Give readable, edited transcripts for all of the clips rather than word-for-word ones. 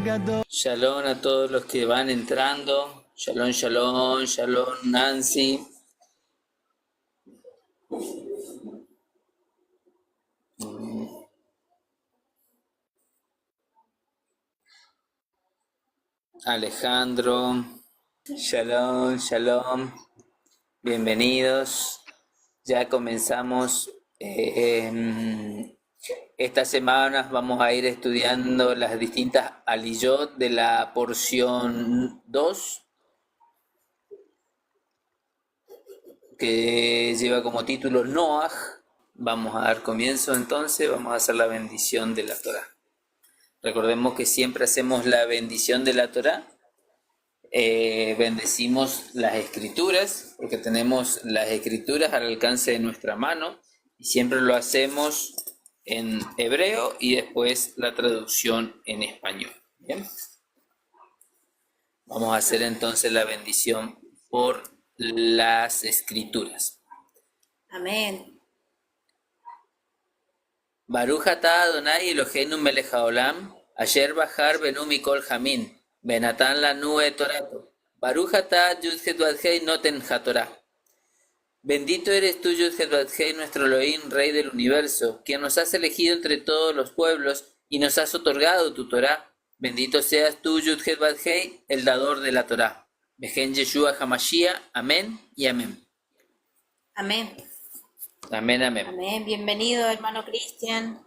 Shalom a todos los que van entrando. Shalom, shalom, shalom, Nancy. Alejandro. Shalom, shalom. Bienvenidos. Ya comenzamos. Estas semanas vamos a ir estudiando las distintas aliyot de la porción 2, que lleva como título Noaj. Vamos a dar comienzo entonces, vamos a hacer la bendición de la Torá. Recordemos que siempre hacemos la bendición de la Torá. Bendecimos las escrituras, porque tenemos las escrituras al alcance de nuestra mano, y siempre lo hacemos en hebreo y después la traducción en español. ¿Bien? Vamos a hacer entonces la bendición por las escrituras. Amén. Baruch atah Adonai Eloheinu melech haolam, asher bahar benu mikol hamin, benatan lanu et torato. Baruch atah Yud Het Vad Hei noten hatorah. Bendito eres tú, Yud Het Vad Hei, nuestro Elohim, Rey del universo, quien nos has elegido entre todos los pueblos y nos has otorgado tu Torá. Bendito seas tú, Yud Het Vad Hei, el dador de la Torá. Bejen Yeshua HaMashiach. Amén y amén. Amén. Amén, amén. Amén. Bienvenido, hermano Cristian.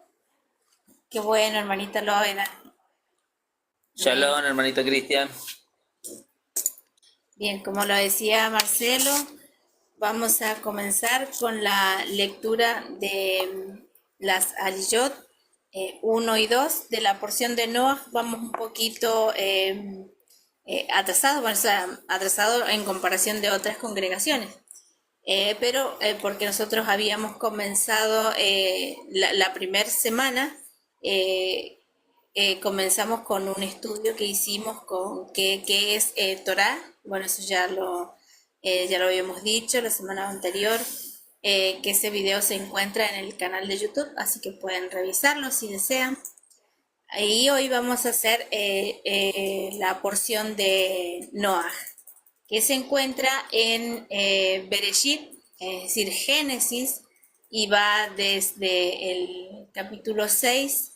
Qué bueno, hermanita Loena. Shalom, hermanito Cristian. Bien, como lo decía Marcelo, vamos a comenzar con la lectura de las aliyot 1 y 2 de la porción de Noaj. Vamos un poquito atrasados, bueno, o sea, atrasado en comparación de otras congregaciones. Pero porque nosotros habíamos comenzado la primera semana, comenzamos con un estudio que hicimos con qué es Torá. Bueno, eso ya lo habíamos dicho la semana anterior, que ese video se encuentra en el canal de YouTube, así que pueden revisarlo si desean. Y hoy vamos a hacer la porción de Noaj, que se encuentra en Bereshit, es decir, Génesis, y va desde el capítulo 6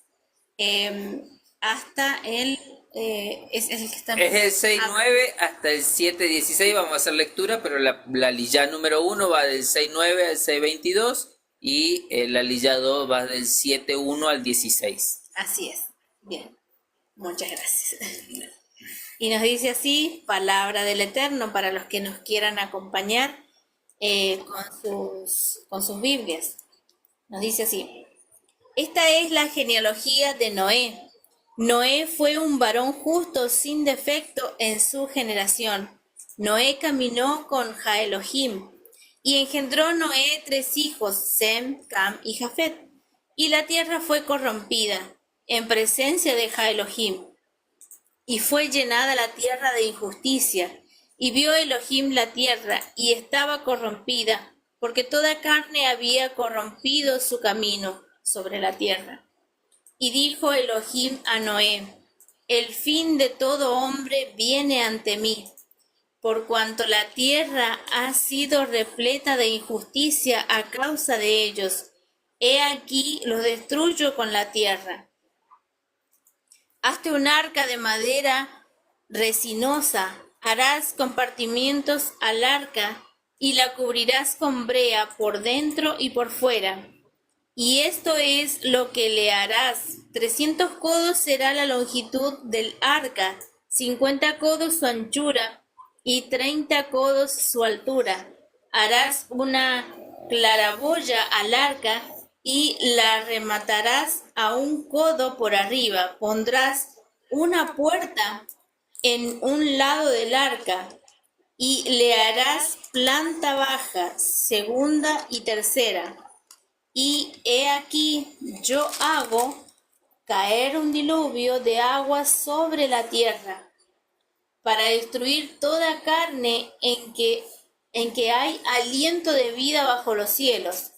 hasta el... es el que está... Es el 6.9 hasta el 7.16, vamos a hacer lectura, pero la aliyá número 1 va del 6.9 al 6.22 y la aliyá 2 va del 7.1 al 16. Así es. Bien, muchas gracias. Y nos dice así, palabra del Eterno para los que nos quieran acompañar con sus Biblias. Nos dice así: esta es la genealogía de Noé. Noé fue un varón justo sin defecto en su generación. Noé caminó con Jaelohim y engendró Noé 3 hijos, Sem, Cam y Jafet. Y la tierra fue corrompida en presencia de Jaelohim. Y fue llenada la tierra de injusticia, y vio Elohim la tierra, y estaba corrompida, porque toda carne había corrompido su camino sobre la tierra. Y dijo Elohim a Noé: el fin de todo hombre viene ante mí, por cuanto la tierra ha sido repleta de injusticia a causa de ellos. He aquí los destruyo con la tierra. Hazte un arca de madera resinosa, harás compartimientos al arca y la cubrirás con brea por dentro y por fuera. Y esto es lo que le harás: 300 codos será la longitud del arca, 50 codos su anchura y 30 codos su altura. Harás una claraboya al arca y la rematarás a un codo por arriba. Pondrás una puerta en un lado del arca y le harás planta baja, segunda y tercera. Y he aquí, yo hago caer un diluvio de agua sobre la tierra para destruir toda carne en que hay aliento de vida bajo los cielos.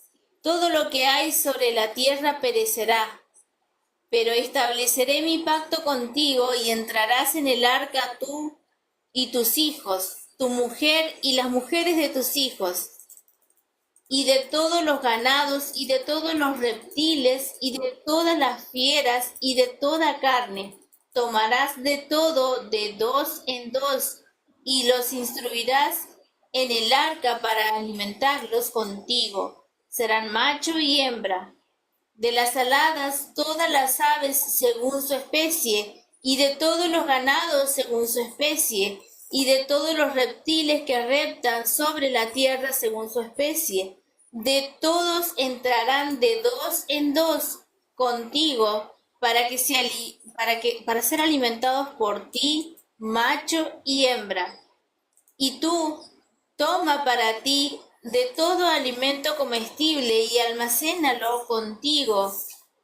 Todo lo que hay sobre la tierra perecerá. Pero estableceré mi pacto contigo y entrarás en el arca tú y tus hijos, tu mujer y las mujeres de tus hijos, y de todos los ganados y de todos los reptiles y de todas las fieras y de toda carne. Tomarás de todo de dos en dos y los instruirás en el arca para alimentarlos contigo. Serán macho y hembra. De las aladas todas las aves según su especie, y de todos los ganados según su especie, y de todos los reptiles que reptan sobre la tierra según su especie. De todos entrarán de dos en dos contigo para ser alimentados por ti, macho y hembra. Y tú toma para ti de todo alimento comestible y almacénalo contigo,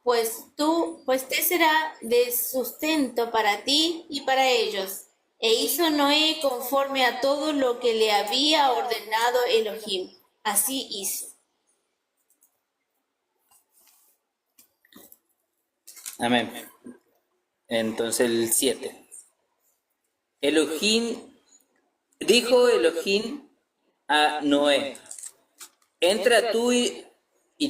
pues te será de sustento para ti y para ellos. E hizo Noé conforme a todo lo que le había ordenado Elohim. Así hizo. Amén. Entonces el 7. Dijo Elohim a Noé: entra tú y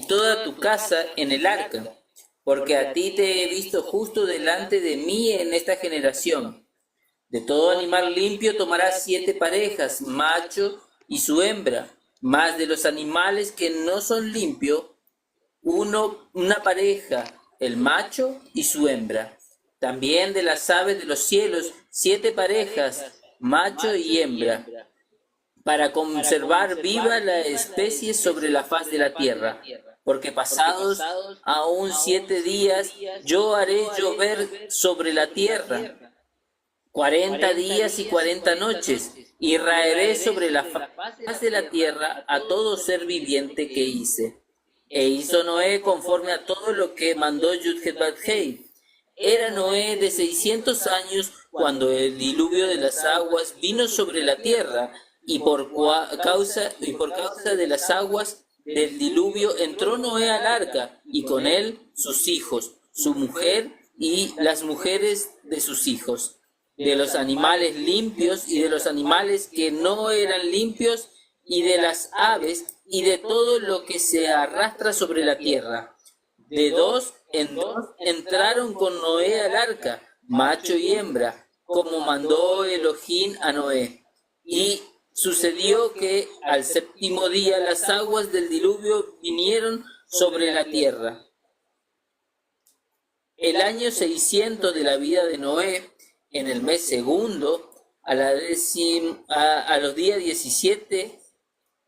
toda tu casa en el arca, porque a ti te he visto justo delante de mí en esta generación. De todo animal limpio tomarás 7 parejas, macho y su hembra, mas de los animales que no son limpios, una pareja, el macho y su hembra. También de las aves de los cielos, 7 parejas, macho y hembra, para conservar viva la especie sobre la faz de la tierra. Porque pasados aún 7 días, yo haré llover sobre la tierra 40 días y 40 noches, y raeré sobre la faz de la tierra a todo ser viviente que hice. E hizo Noé conforme a todo lo que mandó Yud-Heh-Vav-Hei. Era Noé de 600 años cuando el diluvio de las aguas vino sobre la tierra, y por causa de las aguas del diluvio entró Noé al arca, y con él sus hijos, su mujer y las mujeres de sus hijos, de los animales limpios y de los animales que no eran limpios, y de las aves y de todo lo que se arrastra sobre la tierra. De dos en dos entraron con Noé al arca, macho y hembra, como mandó Elohim a Noé. Y sucedió que al 7º día las aguas del diluvio vinieron sobre la tierra. El año 600 de la vida de Noé, en el mes segundo, a los días 17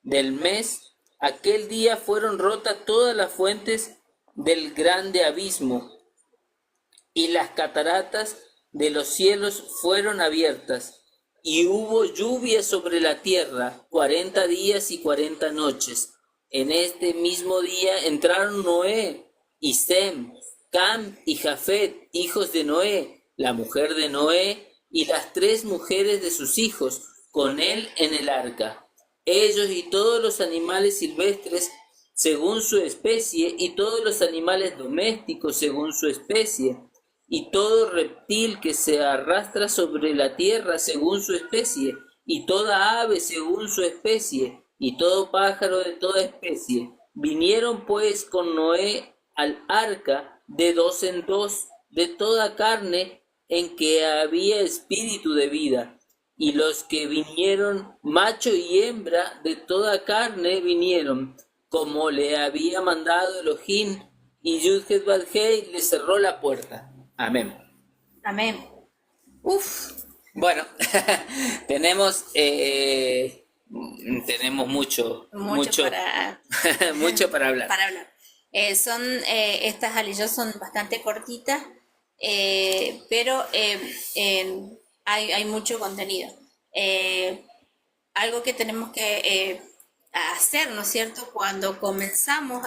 del mes, aquel día fueron rotas todas las fuentes del grande abismo, y las cataratas de los cielos fueron abiertas, y hubo lluvia sobre la tierra 40 días y 40 noches. En este mismo día entraron Noé y Sem, Cam y Jafet, hijos de Noé, la mujer de Noé y las 3 mujeres de sus hijos, con él en el arca. Ellos y todos los animales silvestres según su especie, y todos los animales domésticos según su especie, y todo reptil que se arrastra sobre la tierra según su especie, y toda ave según su especie, y todo pájaro de toda especie. Vinieron pues con Noé al arca de 2 en 2, de toda carne en que había espíritu de vida. Y los que vinieron, macho y hembra de toda carne vinieron, como le había mandado Elohim, y Yud-Heh-Vav-Hei le cerró la puerta. Amén. Amén. Uf. Bueno, tenemos mucho para, mucho para hablar. Para hablar. Estas aliyot son bastante cortitas, pero hay mucho contenido. Algo que tenemos que hacer, ¿no es cierto?, cuando comenzamos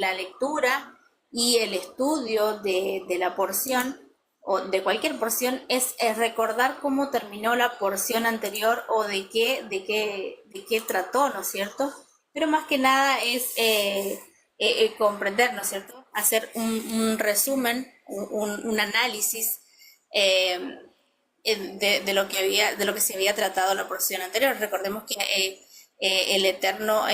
la lectura y el estudio de la porción o de cualquier porción es recordar cómo terminó la porción anterior o de qué trató, ¿no es cierto? Pero más que nada es comprender, ¿no es cierto?, hacer un resumen un análisis de lo que se había tratado en la porción anterior. Recordemos que el Eterno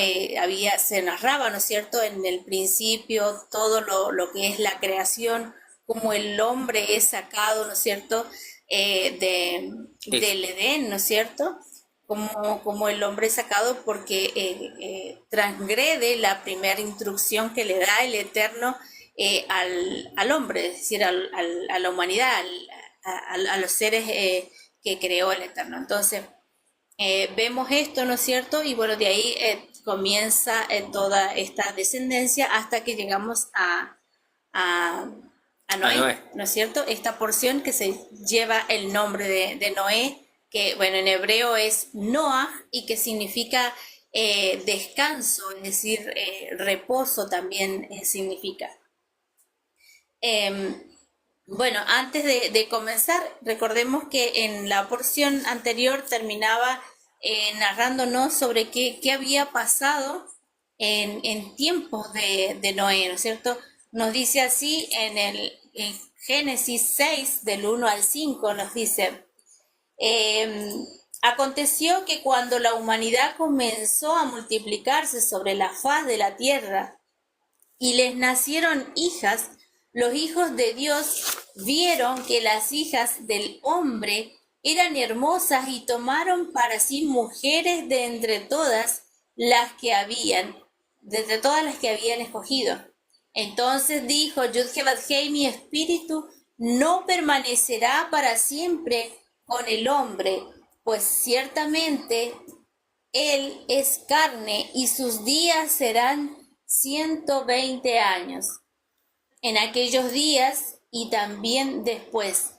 se narraba, ¿no es cierto?, en el principio todo lo que es la creación, como el hombre es sacado, ¿no es cierto?, del Edén, ¿no es cierto?, como el hombre es sacado porque transgrede la primera instrucción que le da el Eterno al hombre, es decir, a la humanidad, a los seres que creó el Eterno. Entonces, vemos esto, ¿no es cierto? Y bueno, de ahí comienza toda esta descendencia hasta que llegamos a Noé, ¿no es cierto? Esta porción que se lleva el nombre de Noé, que bueno, en hebreo es Noah y que significa descanso, es decir, reposo también significa. Bueno, antes de comenzar, recordemos que en la porción anterior terminaba narrándonos sobre qué había pasado en tiempos de Noé, ¿no es cierto? Nos dice así en Génesis 6, del 1 al 5, nos dice, aconteció que cuando la humanidad comenzó a multiplicarse sobre la faz de la tierra y les nacieron hijas, los hijos de Dios vieron que las hijas del hombre eran hermosas y tomaron para sí mujeres de entre todas las que habían escogido. Entonces dijo Yud-Heh-Vav-Hei, mi espíritu no permanecerá para siempre con el hombre, pues ciertamente él es carne y sus días serán 120 años. En aquellos días y también después,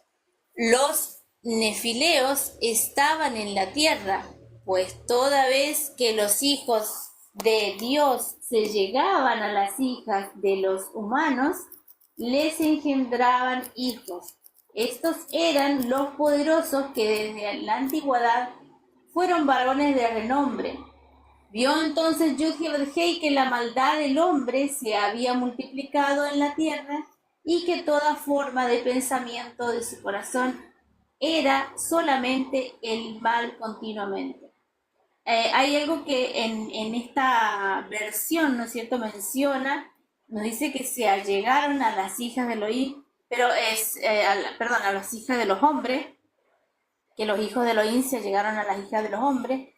los nefileos estaban en la tierra, pues toda vez que los hijos de Dios se llegaban a las hijas de los humanos, les engendraban hijos. Estos eran los poderosos que desde la antigüedad fueron varones de renombre. Vio entonces Yud-Heh-Vav-Hei que la maldad del hombre se había multiplicado en la tierra y que toda forma de pensamiento de su corazón era solamente el mal continuamente. Hay algo que en esta versión, ¿no es cierto?, nos dice que se allegaron a las hijas de Elohim, pero a las hijas de los hombres, que los hijos de Elohim se allegaron a las hijas de los hombres,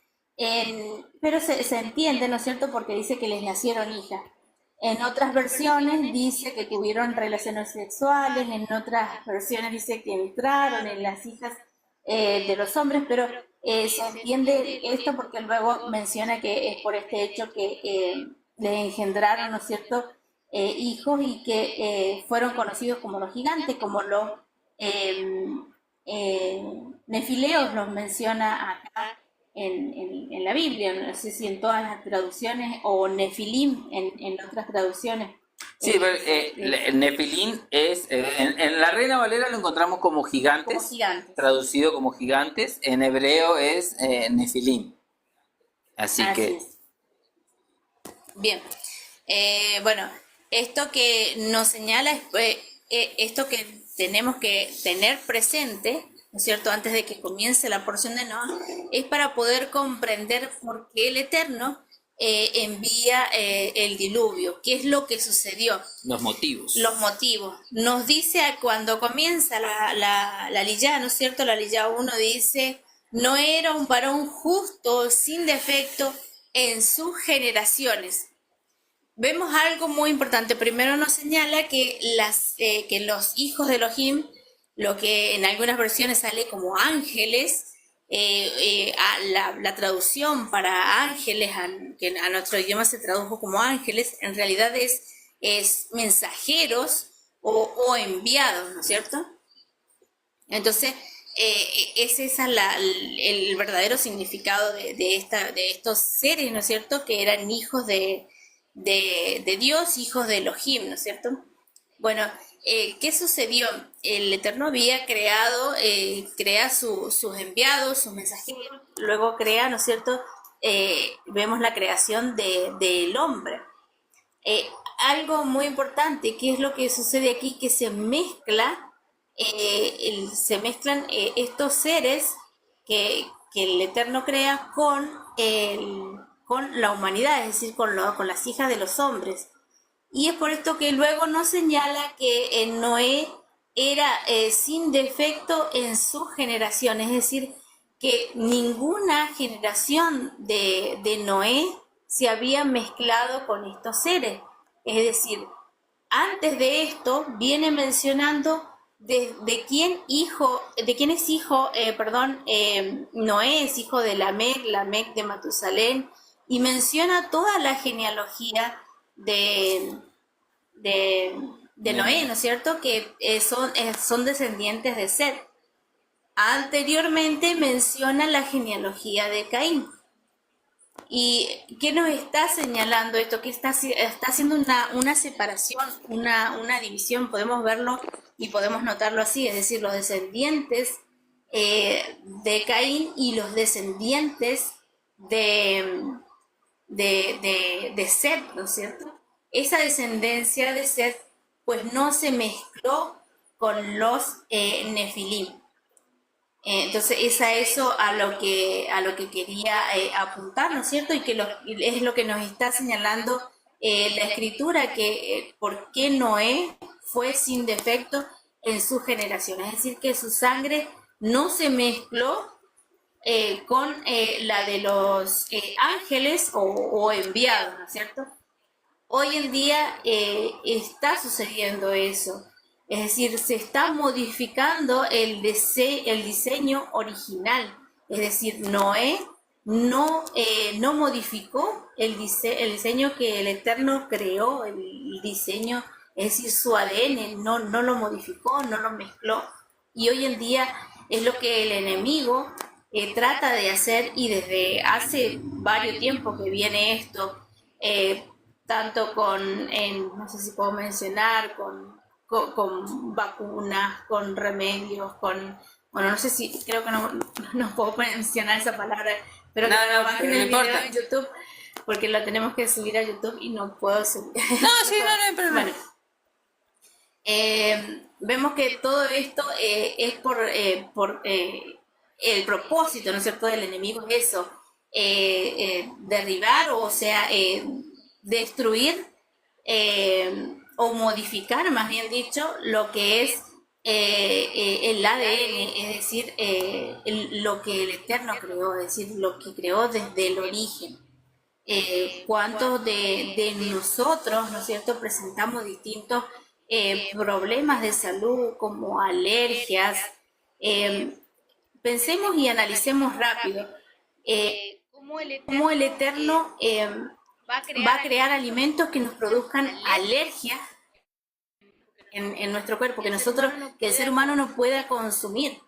pero se entiende, ¿no es cierto?, porque dice que les nacieron hijas. En otras versiones dice que tuvieron relaciones sexuales, en otras versiones dice que entraron en las hijas de los hombres, pero se entiende esto porque luego menciona que es por este hecho que les engendraron, ¿no es cierto?, hijos y que fueron conocidos como los gigantes, como los nefileos los menciona acá en la Biblia, no sé si en todas las traducciones o nefilim en otras traducciones. Sí, pero el Nefilim es, en la Reina Valera lo encontramos como gigantes, traducido como gigantes, en hebreo es Nefilim. Así que... es. Bien, bueno, esto que nos señala, esto que tenemos que tener presente, ¿no es cierto?, antes de que comience la porción de Noah, es para poder comprender por qué el Eterno envía el diluvio, qué es lo que sucedió. Los motivos. Los motivos. Nos dice cuando comienza la Liyá, ¿no es cierto? La Liyá 1 dice, no era un varón justo, sin defecto en sus generaciones. Vemos algo muy importante. Primero nos señala que los hijos de Elohim, lo que en algunas versiones sale como ángeles, la traducción para ángeles, que a nuestro idioma se tradujo como ángeles, en realidad es mensajeros o enviados, ¿no es cierto? Entonces, ese es el verdadero significado de estos seres, ¿no es cierto?, que eran hijos de Dios, hijos de Elohim, ¿no es cierto? Bueno, ¿qué sucedió? El Eterno había crea sus enviados, sus mensajeros, luego crea, ¿no es cierto?, vemos la creación del hombre. algo muy importante, que es lo que sucede aquí, que se mezcla, se mezclan estos seres que el Eterno crea con la humanidad, es decir, con las hijas de los hombres. Y es por esto que luego nos señala que Noé era sin defecto en su generación, es decir, que ninguna generación de Noé se había mezclado con estos seres. Es decir, antes de esto viene mencionando de quién es hijo, Noé es hijo de Lamec de Matusalén, y menciona toda la genealogía de, de Noé, ¿no es cierto? Que son descendientes de Set. Anteriormente menciona la genealogía de Caín. ¿Y qué nos está señalando esto? Que está haciendo una separación, una división, podemos verlo y podemos notarlo así, es decir, los descendientes de Caín y los descendientes de Set, ¿no es cierto? Esa descendencia de Set pues no se mezcló con los Nefilim. Entonces es a eso a lo que quería apuntar, ¿no es cierto? Y que es lo que nos está señalando la escritura, que por qué Noé fue sin defecto en su generación. Es decir, que su sangre no se mezcló con la de los ángeles o enviados, ¿no es cierto? Hoy en día está sucediendo eso. Es decir, se está modificando el diseño original. Es decir, Noé no modificó el diseño que el Eterno creó, el diseño, es decir, su ADN, no lo modificó, no lo mezcló. Y hoy en día es lo que el enemigo trata de hacer, y desde hace varios tiempos que viene esto, tanto no sé si puedo mencionar, con vacunas, con remedios, bueno, no sé si, creo que no puedo mencionar esa palabra, pero No, que no, bajen pero no el video importa. en YouTube, porque lo tenemos que subir a YouTube y no puedo subir. No, sí, no hay problema. Bueno, vemos que todo esto es por el propósito, ¿no es cierto?, del enemigo, es eso, derribar, o sea, destruir o modificar, más bien dicho, lo que es el ADN, es decir, lo que el Eterno creó, es decir, lo que creó desde el origen. ¿Cuántos de nosotros, ¿no es cierto?, presentamos distintos problemas de salud como alergias? Pensemos y analicemos rápido cómo el Eterno va a crear alimentos que nos produzcan alergias en nuestro cuerpo, que el ser humano no pueda consumir.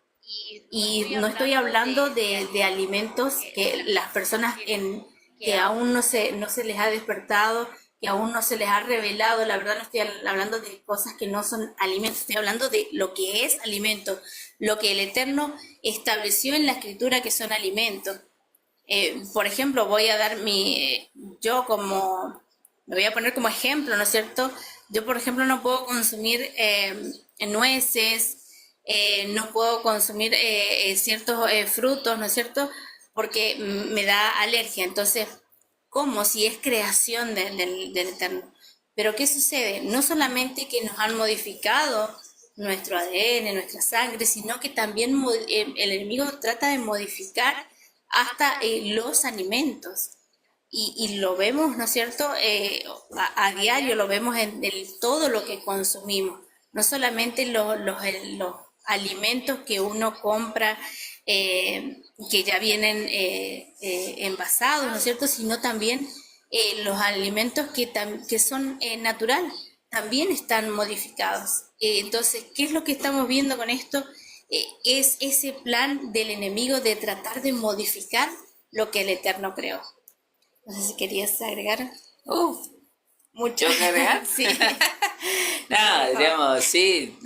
Y no estoy hablando de alimentos que las personas que aún no se les ha despertado, que aún no se les ha revelado. La verdad, no estoy hablando de cosas que no son alimentos, estoy hablando de lo que es alimento, lo que el Eterno estableció en la Escritura que son alimentos. Por ejemplo, voy a dar me voy a poner como ejemplo, ¿no es cierto? Yo, por ejemplo, no puedo consumir nueces, no puedo consumir ciertos frutos, ¿no es cierto?, porque me da alergia. Entonces, ¿cómo? Si es creación del Eterno. Pero ¿qué sucede? No solamente que nos han modificado nuestro ADN, nuestra sangre, sino que también el enemigo trata de modificar hasta los alimentos. Y lo vemos, ¿no es cierto?, a diario, lo vemos en todo lo que consumimos, no solamente los alimentos que uno compra, que ya vienen envasados, ¿no es cierto?, sino también los alimentos que son natural, también están modificados. Entonces, ¿qué es lo que estamos viendo con esto? Es ese plan del enemigo de tratar de modificar lo que el Eterno creó. No sé si querías agregar. Mucho. ¿Tengo que agregar? Sí. No, digamos, sí.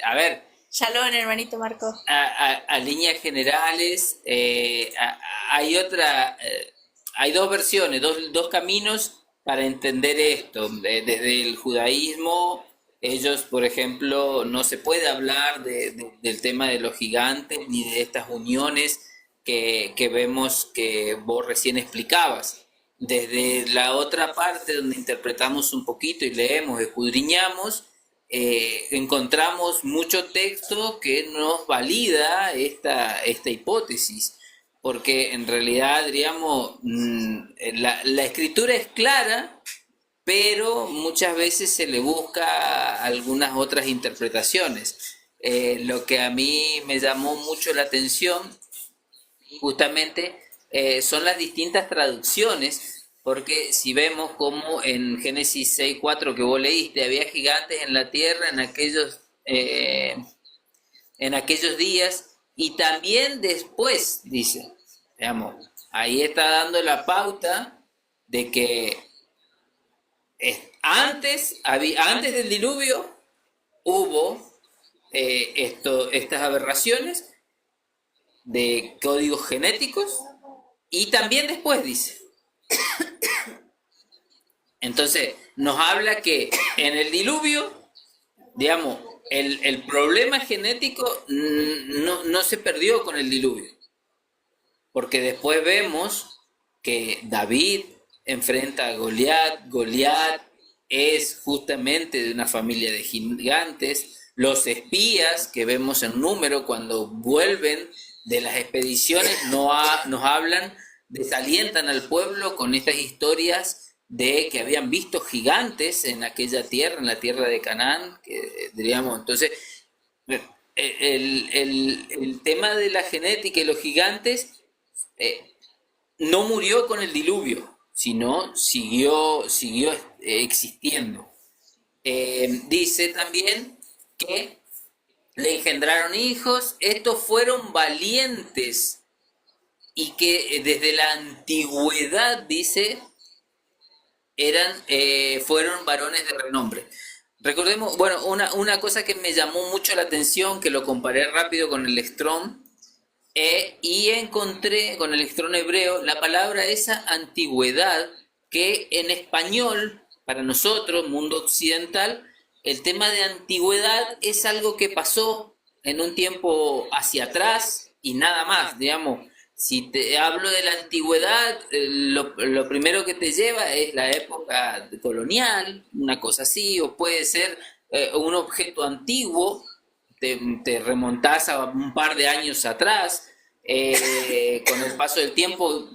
A ver, Shalom, hermanito Marco. a líneas generales, hay dos versiones, dos caminos para entender esto. Desde el judaísmo, ellos, por ejemplo, no se puede hablar del tema de los gigantes ni de estas uniones que vemos que vos recién explicabas. Desde la otra parte donde interpretamos un poquito y leemos, escudriñamos, encontramos mucho texto que nos valida esta hipótesis, porque en realidad, diríamos, la escritura es clara, pero muchas veces se le busca algunas otras interpretaciones. Lo que a mí me llamó mucho la atención justamente son las distintas traducciones, porque si vemos como en Génesis 6:4 que vos leíste, había gigantes en la tierra en aquellos días, y también después, dice, digamos, ahí está dando la pauta de que antes del diluvio hubo estas aberraciones de códigos genéticos, y también después, dice. Entonces, nos habla que en el diluvio, digamos, el problema genético no se perdió con el diluvio, porque después vemos que David enfrenta a Goliat. Goliat es justamente de una familia de gigantes. Los espías que vemos en número cuando vuelven de las expediciones nos hablan, desalientan al pueblo con estas historias de que habían visto gigantes en aquella tierra, en la tierra de Canaán, que diríamos. Entonces, el tema de la genética y los gigantes no murió con el diluvio, sino siguió existiendo. Dice también que le engendraron hijos, estos fueron valientes, y que desde la antigüedad, dice, fueron varones de renombre. Recordemos, bueno, una cosa que me llamó mucho la atención, que lo comparé rápido con el Strong, y encontré con el Strong hebreo la palabra esa antigüedad, que en español, para nosotros, mundo occidental, el tema de antigüedad es algo que pasó en un tiempo hacia atrás y nada más, digamos. Si te hablo de la antigüedad, lo primero que te lleva es la época colonial, una cosa así, o puede ser un objeto antiguo, te remontás a un par de años atrás, con el paso del tiempo,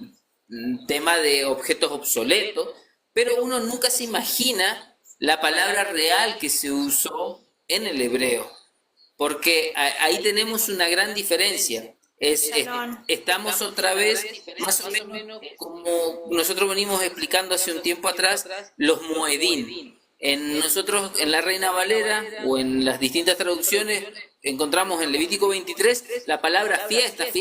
tema de objetos obsoletos, pero uno nunca se imagina la palabra real que se usó en el hebreo, porque ahí tenemos una gran diferencia. Estamos otra vez, más o menos, como nosotros venimos explicando hace un tiempo atrás, los moedín. Nosotros en la Reina Valera o en las distintas traducciones encontramos en Levítico 23 la palabra fiestas,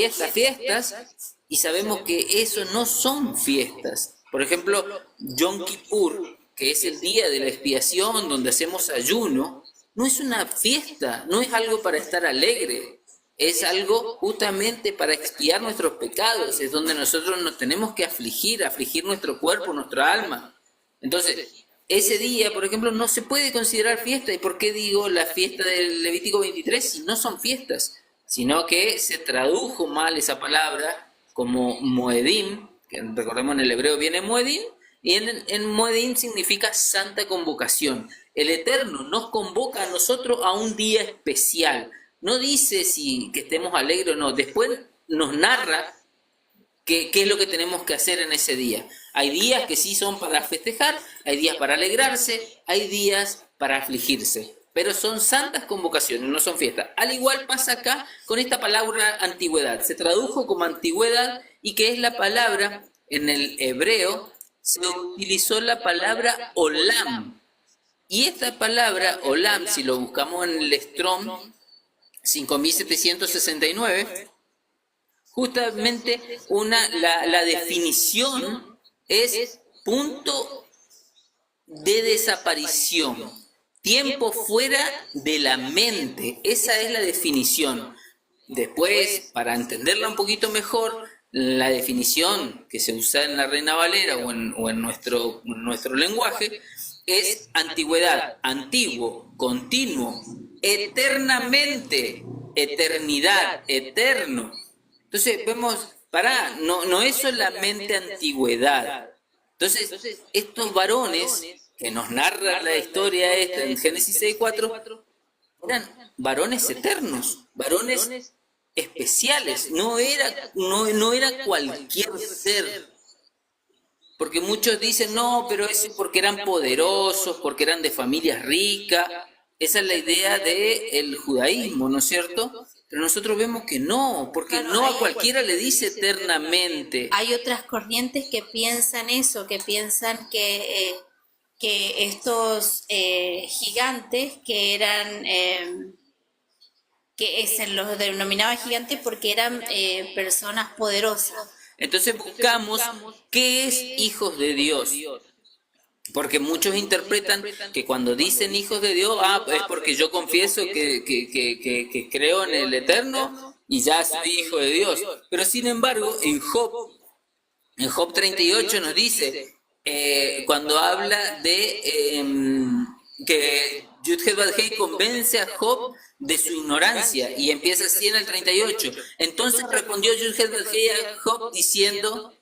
y sabemos que eso no son fiestas. Por ejemplo, Yom Kippur, que es el día de la expiación donde hacemos ayuno, no es una fiesta, no es algo para estar alegre. Es algo justamente para expiar nuestros pecados, es donde nosotros nos tenemos que afligir nuestro cuerpo, nuestra alma. Entonces, ese día, por ejemplo, no se puede considerar fiesta. ¿Y por qué digo la fiesta del Levítico 23 si no son fiestas? Sino que se tradujo mal esa palabra como moedim, que recordemos en el hebreo viene moedim, y en moedim significa santa convocación. El Eterno nos convoca a nosotros a un día especial. No dice que estemos alegres o no, después nos narra qué es lo que tenemos que hacer en ese día. Hay días que sí son para festejar, hay días para alegrarse, hay días para afligirse, pero son santas convocaciones, no son fiestas. Al igual pasa acá con esta palabra antigüedad, se tradujo como antigüedad, y que es la palabra, en el hebreo se utilizó la palabra olam, y esta palabra olam, si lo buscamos en el Strong 5769, justamente la definición es punto de desaparición, tiempo fuera de la mente. Esa es la definición. Después, para entenderla un poquito mejor, la definición que se usa en la Reina Valera o en nuestro lenguaje es antigüedad, antiguo, continuo, eternamente, eternidad, eterno. Entonces vemos, no es solamente antigüedad. Entonces, estos varones que nos narra la historia esta en Génesis 6:4 eran varones eternos, varones especiales, no era cualquier ser. Porque muchos dicen, no, pero eso es porque eran poderosos, porque eran de familias ricas. Esa es la idea del judaísmo, ¿no es cierto? Pero nosotros vemos que no, porque Claro, no a cualquiera le dice eternamente. Hay otras corrientes que piensan eso, que piensan que estos gigantes que eran, se los denominaba gigantes porque eran personas poderosas. Entonces buscamos qué es hijos de Dios. Porque muchos interpretan que cuando dicen hijos de Dios, es porque yo confieso que creo en el Eterno y ya soy hijo de Dios. Pero sin embargo, en Job 38 nos dice, cuando habla de que Yud-Heh-Vav-Hei convence a Job de su ignorancia, y empieza así en el 38. Entonces respondió Yud-Heh-Vav-Hei a Job diciendo,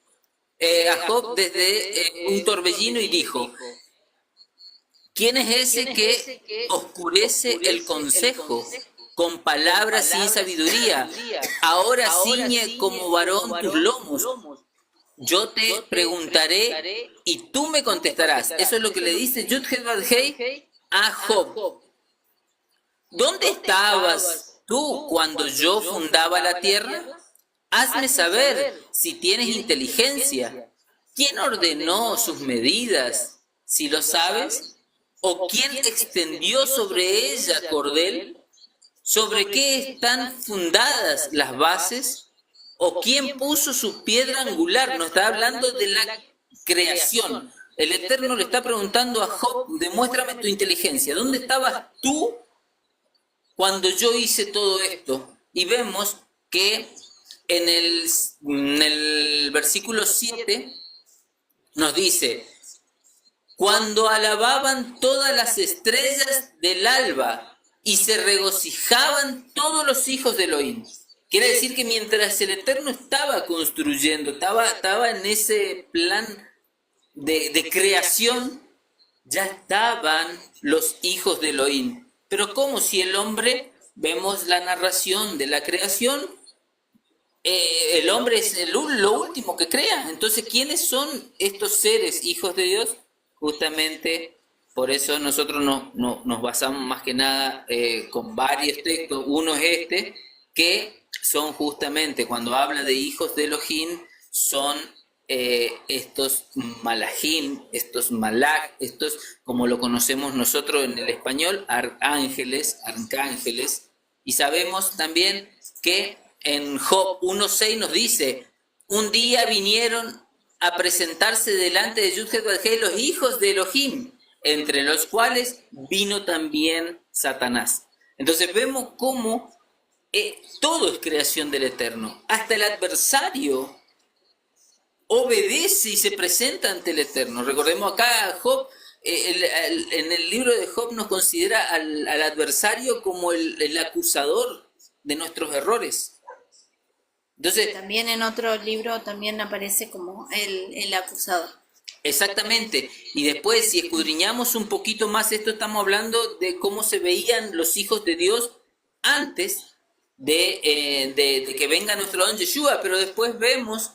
a Job desde un torbellino y dijo, ¿quién es ese que oscurece el consejo con palabras sin sabiduría? Ahora ciñe como varón tus lomos. Yo te preguntaré y tú me contestarás. Eso es lo que le dice Yud-Heh-Vav-Hei a Job. ¿Dónde estabas tú cuando yo fundaba la tierra? Hazme saber si tienes inteligencia. ¿Quién ordenó sus medidas? Si lo sabes. ¿O quién extendió sobre ella cordel? ¿Sobre qué están fundadas las bases? ¿O quién puso su piedra angular? Nos está hablando de la creación. El Eterno le está preguntando a Job, demuéstrame tu inteligencia. ¿Dónde estabas tú cuando yo hice todo esto? Y vemos que en el versículo 7 nos dice, cuando alababan todas las estrellas del alba y se regocijaban todos los hijos de Elohim. Quiere decir que mientras el Eterno estaba construyendo, estaba en ese plan de creación, ya estaban los hijos de Elohim. Pero como si el hombre, vemos la narración de la creación, el hombre es lo último que crea. Entonces, ¿quiénes son estos seres hijos de Dios? Justamente por eso nosotros nos basamos más que nada con varios textos. Uno es este, que son justamente cuando habla de hijos de Elohim, son estos malajim, estos malach, estos como lo conocemos nosotros en el español, arcángeles. Y sabemos también que en Job 1:6 nos dice, un día vinieron a presentarse delante de Yud-Heh-Vav-Hei los hijos de Elohim, entre los cuales vino también Satanás. Entonces vemos cómo todo es creación del Eterno. Hasta el adversario obedece y se presenta ante el Eterno. Recordemos acá Job, en el libro de Job nos considera al adversario como el acusador de nuestros errores. Entonces, también en otro libro también aparece como el acusador. Exactamente. Y después, si escudriñamos un poquito más esto, estamos hablando de cómo se veían los hijos de Dios antes de que venga nuestro don Yeshua, pero después vemos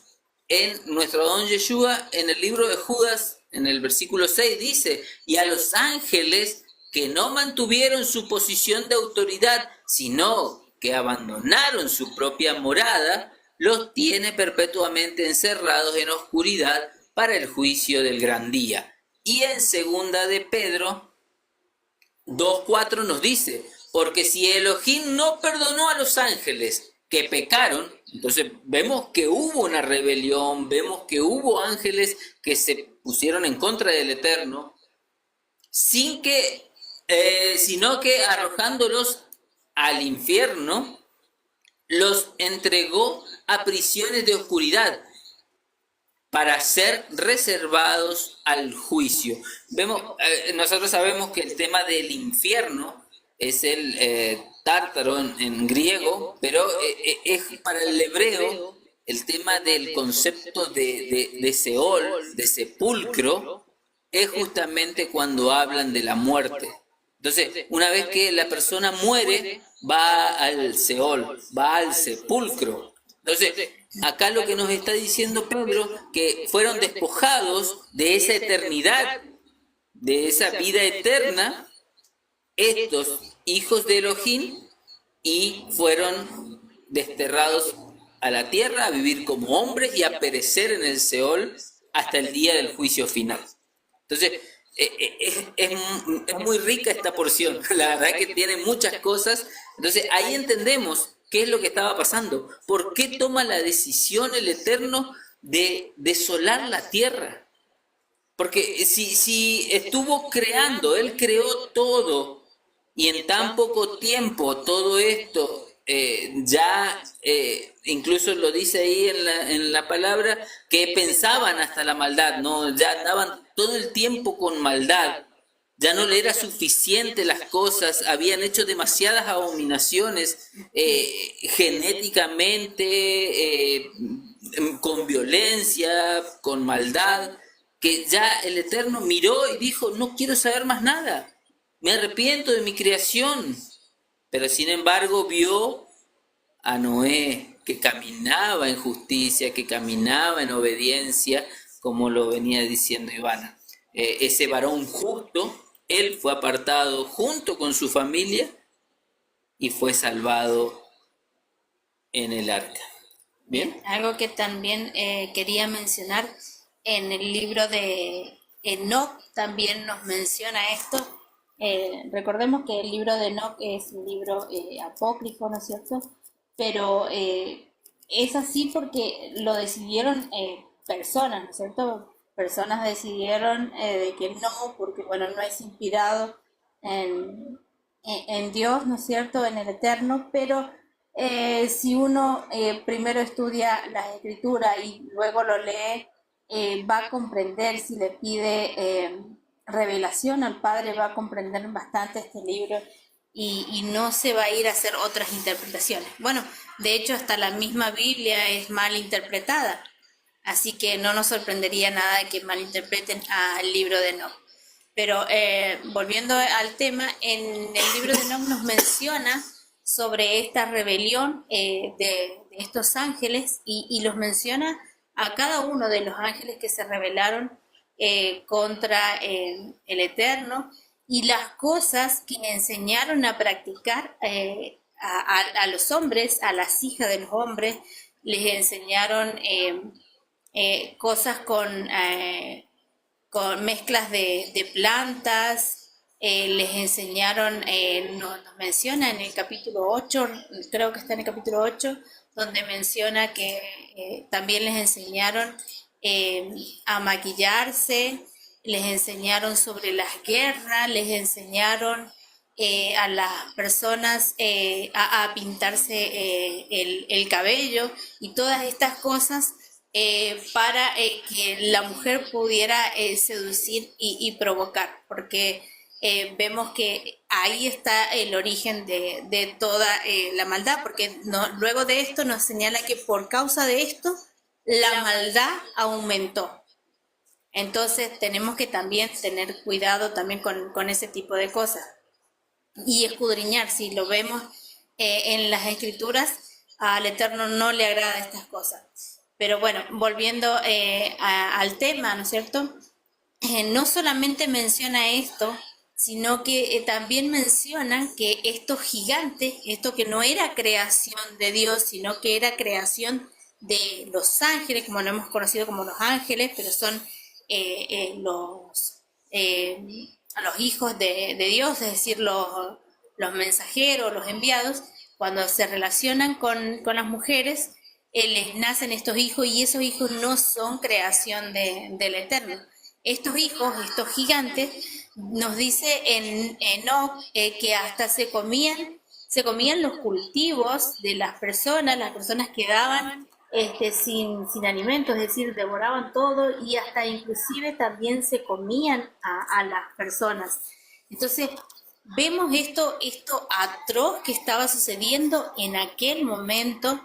en nuestro don Yeshua, en el libro de Judas, en el versículo 6, dice, y a los ángeles que no mantuvieron su posición de autoridad, sino que abandonaron su propia morada, los tiene perpetuamente encerrados en oscuridad para el juicio del gran día. Y en segunda de Pedro 2:4 nos dice, porque si Elohim no perdonó a los ángeles que pecaron, entonces vemos que hubo una rebelión, vemos que hubo ángeles que se pusieron en contra del Eterno, sino que arrojándolos al infierno, los entregó a prisiones de oscuridad para ser reservados al juicio. Nosotros sabemos que el tema del infierno es el tártaro en griego, pero es para el hebreo el tema del concepto de Seol, de sepulcro, es justamente cuando hablan de la muerte. Entonces, una vez que la persona muere, va al Seol, va al sepulcro. Entonces, acá lo que nos está diciendo Pedro, que fueron despojados de esa eternidad, de esa vida eterna, estos hijos de Elohim, y fueron desterrados a la tierra a vivir como hombres y a perecer en el Seol hasta el día del juicio final. Entonces, es muy rica esta porción, la verdad que tiene muchas cosas. Entonces, ahí entendemos qué es lo que estaba pasando, por qué toma la decisión el Eterno de desolar la tierra. Porque si estuvo creando, Él creó todo, y en tan poco tiempo todo esto incluso lo dice ahí en la palabra, que pensaban hasta la maldad, ¿no? Ya andaban todo el tiempo con maldad, ya no le era suficiente las cosas, habían hecho demasiadas abominaciones genéticamente, con violencia, con maldad, que ya el Eterno miró y dijo, no quiero saber más nada, me arrepiento de mi creación. Pero sin embargo vio a Noé que caminaba en justicia, que caminaba en obediencia, como lo venía diciendo Ivana. Ese varón justo, él fue apartado junto con su familia y fue salvado en el arca. ¿Bien? Algo que también quería mencionar, en el libro de Enoc también nos menciona esto. Recordemos que el libro de Enoc es un libro apócrifo, ¿no es cierto? Pero es así porque lo decidieron personas, ¿no es cierto? Personas decidieron de que no, porque bueno, no es inspirado en Dios, ¿no es cierto? En el Eterno, pero si uno primero estudia la escritura y luego lo lee, va a comprender, si le pide revelación al Padre, va a comprender bastante este libro y no se va a ir a hacer otras interpretaciones. Bueno, de hecho hasta la misma Biblia es mal interpretada, así que no nos sorprendería nada de que malinterpreten al libro de Enoch. Pero volviendo al tema, en el libro de Enoch nos menciona sobre esta rebelión de estos ángeles y los menciona a cada uno de los ángeles que se rebelaron contra el Eterno, y las cosas que enseñaron a practicar a los hombres, a las hijas de los hombres, les enseñaron cosas con mezclas de plantas, les enseñaron, nos menciona en el capítulo 8, creo que está en el capítulo 8, donde menciona que también les enseñaron a maquillarse, les enseñaron sobre las guerras, les enseñaron a las personas a pintarse el cabello y todas estas cosas para que la mujer pudiera seducir y provocar, porque vemos que ahí está el origen de toda la maldad, porque luego de esto nos señala que por causa de esto la maldad aumentó. Entonces tenemos que también tener cuidado también con ese tipo de cosas y escudriñar. Si lo vemos en las escrituras, al Eterno no le agrada estas cosas. Pero bueno, volviendo al tema, ¿no es cierto? No solamente menciona esto, sino que también menciona que estos gigantes, esto que no era creación de Dios, sino que era creación de los ángeles, como lo hemos conocido como los ángeles, pero son los hijos de Dios, es decir, los mensajeros, los enviados. Cuando se relacionan con las mujeres, les nacen estos hijos, y esos hijos no son creación del Eterno. Estos hijos, estos gigantes, nos dice en Enoch que hasta se comían se comían los cultivos de las personas quedaban sin alimentos, es decir, devoraban todo y hasta inclusive también se comían a las personas. Entonces, vemos esto atroz que estaba sucediendo en aquel momento,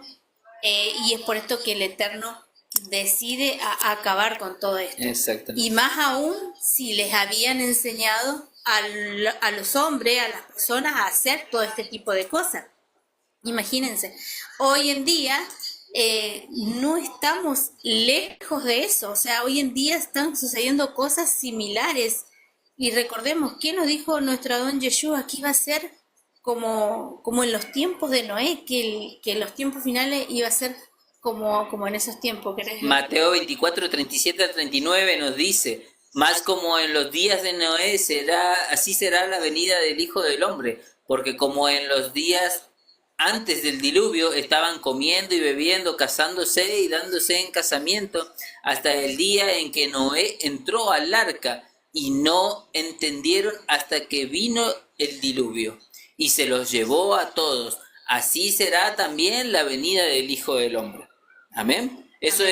y es por esto que el Eterno decide acabar con todo esto. Exactamente. Y más aún si les habían enseñado a los hombres, a las personas, a hacer todo este tipo de cosas. Imagínense, hoy en día no estamos lejos de eso, o sea, hoy en día están sucediendo cosas similares. Y recordemos, ¿qué nos dijo nuestro Adón Yeshua? Que iba a ser como en los tiempos de Noé, que en los tiempos finales iba a ser como en esos tiempos. Mateo 24, 37 al 39 nos dice, más como en los días de Noé así será la venida del Hijo del Hombre, porque como en los días antes del diluvio estaban comiendo y bebiendo, casándose y dándose en casamiento, hasta el día en que Noé entró al arca, y no entendieron hasta que vino el diluvio, y se los llevó a todos. Así será también la venida del Hijo del Hombre. Amén. Eso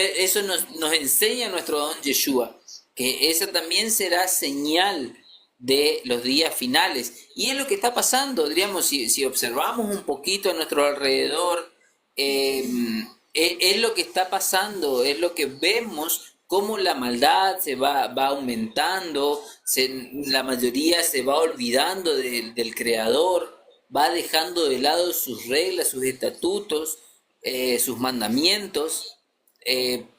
nos enseña nuestro don Yeshua, que esa también será señal de los días finales. Y es lo que está pasando, diríamos, si observamos un poquito a nuestro alrededor, es lo que está pasando, es lo que vemos, cómo la maldad se va aumentando, la mayoría se va olvidando del Creador, va dejando de lado sus reglas, sus estatutos, sus mandamientos,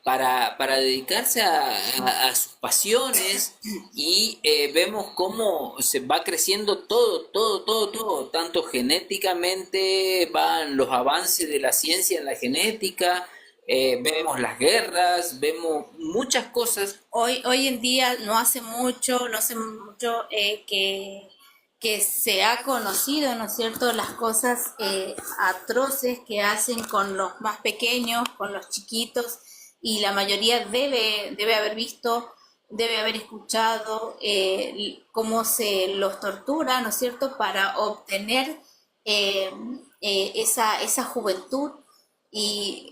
para dedicarse a sus pasiones, y vemos cómo se va creciendo todo, tanto genéticamente van los avances de la ciencia en la genética, vemos las guerras, vemos muchas cosas. Hoy en día no hace mucho que se ha conocido, ¿no es cierto?, las cosas atroces que hacen con los más pequeños, con los chiquitos, y la mayoría debe haber visto, debe haber escuchado cómo se los tortura, ¿no es cierto?, para obtener esa juventud. Y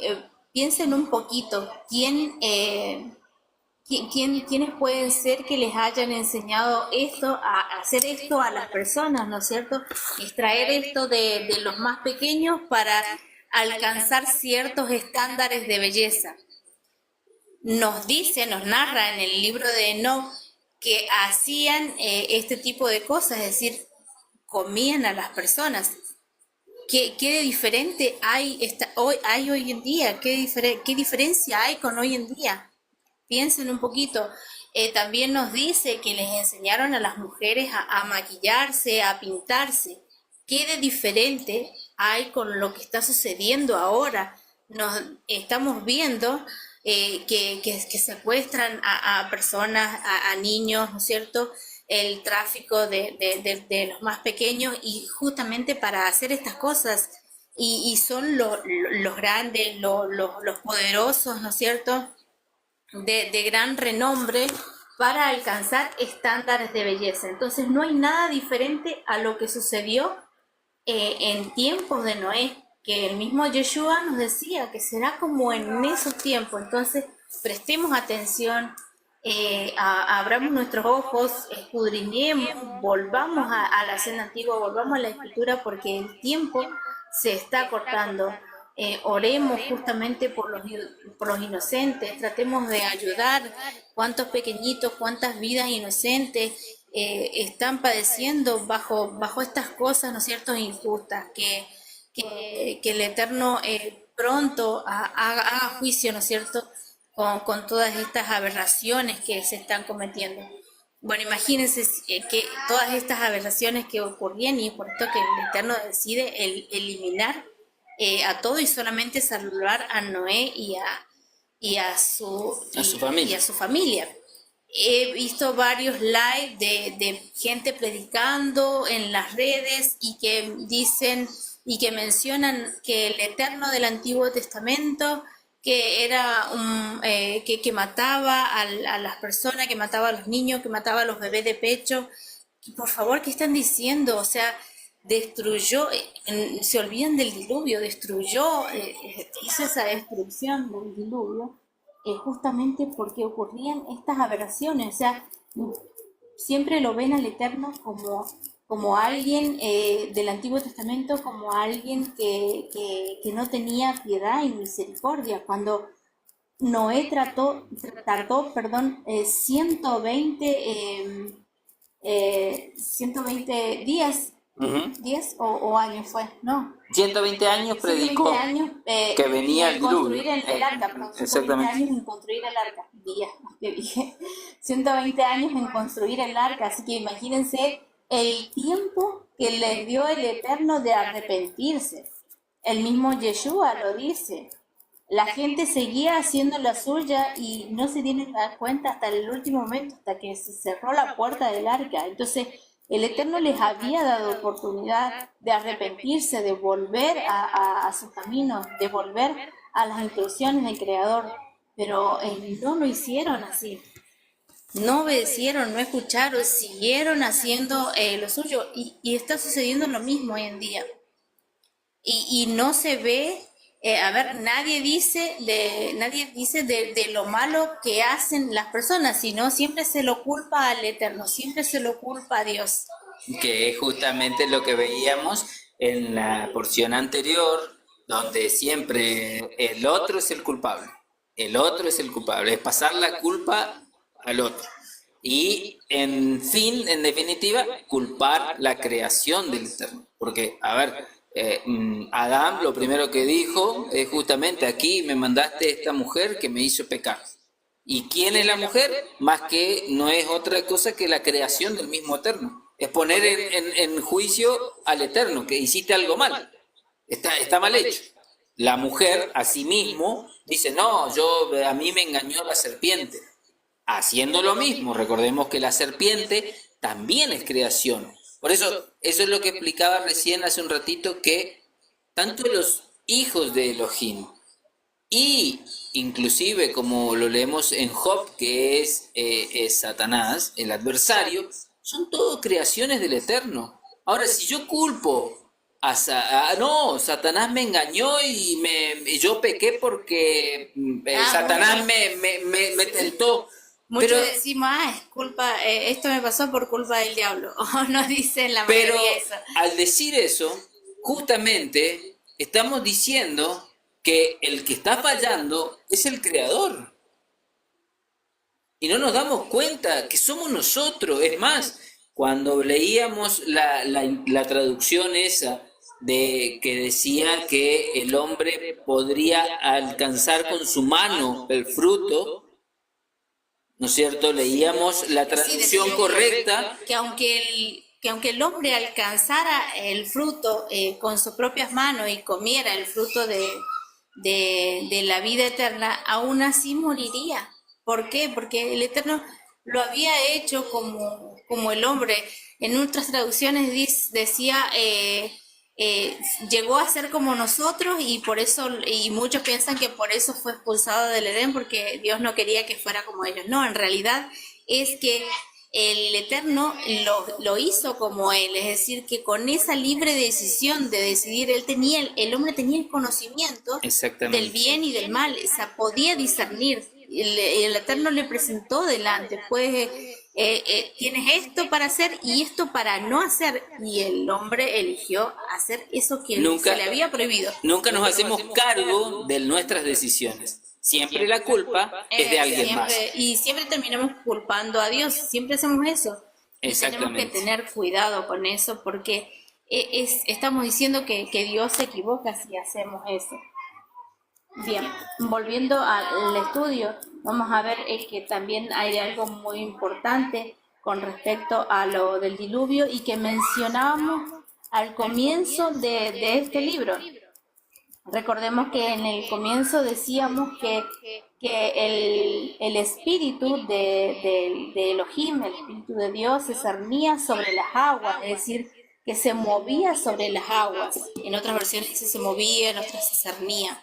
piensen un poquito, ¿quiénes pueden ser que les hayan enseñado esto, a hacer esto a las personas, ¿no es cierto? Extraer esto de los más pequeños para alcanzar ciertos estándares de belleza. Nos narra en el libro de Enoch que hacían este tipo de cosas, es decir, comían a las personas. ¿Qué de diferente hay hoy en día? ¿Qué diferencia hay con hoy en día? Piensen un poquito. También nos dice que les enseñaron a las mujeres a maquillarse, a pintarse. ¿Qué de diferente hay con lo que está sucediendo ahora? Nos estamos viendo que secuestran a personas, a niños, ¿no es cierto?, el tráfico de los más pequeños, y justamente para hacer estas cosas, y son los grandes, los poderosos, ¿no es cierto?, de gran renombre, para alcanzar estándares de belleza. Entonces no hay nada diferente a lo que sucedió en tiempos de Noé, que el mismo Yeshua nos decía que será como en esos tiempos. Entonces prestemos atención, abramos nuestros ojos, escudriñemos, volvamos a la senda antigua, volvamos a la escritura, porque el tiempo se está cortando. Oremos justamente por los inocentes, tratemos de ayudar. Cuántos pequeñitos, cuántas vidas inocentes están padeciendo bajo estas cosas, ¿no es cierto?, injustas, que el Eterno pronto haga juicio, ¿no es cierto?, con todas estas aberraciones que se están cometiendo. Bueno, imagínense que todas estas aberraciones que ocurrían, y por esto que el Eterno decide eliminar a todo y solamente salvar a Noé y a su familia. He visto varios live de gente predicando en las redes, y que dicen y que mencionan que el Eterno del Antiguo Testamento, que era que mataba a las personas, que mataba a los niños, que mataba a los bebés de pecho. Y por favor, ¿qué están diciendo? O sea, destruyó, se olvidan del diluvio, destruyó, hizo esa destrucción del diluvio, justamente porque ocurrían estas aberraciones, o sea, siempre lo ven al Eterno como alguien del Antiguo Testamento, como alguien que no tenía piedad y misericordia. Cuando Noé tardó, 120 días, Ujú. días o años fue, no, 120 años 120 predicó años que venía el en diluvio. construir el arca, perdón, 120 Exactamente. años en construir el arca, días, te dije, 120 años en construir el arca, así que imagínense el tiempo que les dio el Eterno de arrepentirse. El mismo Yeshua lo dice. La gente seguía haciendo la suya y no se dieron cuenta hasta el último momento, hasta que se cerró la puerta del arca. Entonces, el Eterno les había dado oportunidad de arrepentirse, de volver a sus caminos, de volver a las instrucciones del Creador, pero no lo hicieron así. No obedecieron, no escucharon, siguieron haciendo lo suyo y está sucediendo lo mismo hoy en día. Y no se ve, a ver, nadie dice de lo malo que hacen las personas, sino siempre se lo culpa al Eterno, siempre se lo culpa a Dios. Que es justamente lo que veíamos en la porción anterior, donde siempre el otro es el culpable. El otro es el culpable, es pasar la culpa al otro. Y en fin, en definitiva, culpar la creación del Eterno. Porque, a ver, Adán lo primero que dijo es justamente: aquí me mandaste esta mujer que me hizo pecar. ¿Y quién es la mujer? Más que no es otra cosa que la creación del mismo Eterno. Es poner en juicio al Eterno, que hiciste algo mal. Está mal hecho. La mujer, asimismo, dice: no, a mí me engañó la serpiente. Haciendo lo mismo, recordemos que la serpiente también es creación. Por eso es lo que explicaba recién hace un ratito, que tanto los hijos de Elohim y inclusive, como lo leemos en Job, que es Satanás, el adversario, son todo creaciones del Eterno. Ahora, si yo culpo no, Satanás me engañó y yo pequé porque Satanás me tentó. Muchos Pero, decimos, es culpa, esto me pasó por culpa del diablo, o no dicen la pero mayoría eso. al decir eso, justamente estamos diciendo que el que está fallando es el creador. Y no nos damos cuenta que somos nosotros. Es más, cuando leíamos la traducción esa que decía que el hombre podría alcanzar con su mano el fruto, ¿no es cierto? Leíamos la traducción correcta. Que aunque el hombre alcanzara el fruto con sus propias manos y comiera el fruto de la vida eterna, aún así moriría. ¿Por qué? Porque el Eterno lo había hecho como el hombre. En otras traducciones decía, llegó a ser como nosotros y por eso, y muchos piensan que por eso fue expulsado del Edén, porque Dios no quería que fuera como ellos. No, en realidad es que el Eterno lo hizo como Él, es decir, que con esa libre decisión de decidir, el hombre tenía el conocimiento del bien y del mal, o sea, podía discernir. El Eterno le presentó delante, pues tienes esto para hacer y esto para no hacer, y el hombre eligió hacer eso que se le había prohibido. Nunca nos hacemos cargo de nuestras decisiones. Siempre la culpa es de alguien más. Y siempre terminamos culpando a Dios, siempre hacemos eso. Y tenemos que tener cuidado con eso porque estamos diciendo que Dios se equivoca si hacemos eso. Bien, volviendo al estudio, vamos a ver que también hay algo muy importante con respecto a lo del diluvio y que mencionábamos al comienzo de este libro. Recordemos que en el comienzo decíamos que el espíritu de Elohim, el espíritu de Dios, se cernía sobre las aguas, es decir, que se movía sobre las aguas. En otras versiones dice se movía, en otras se cernía.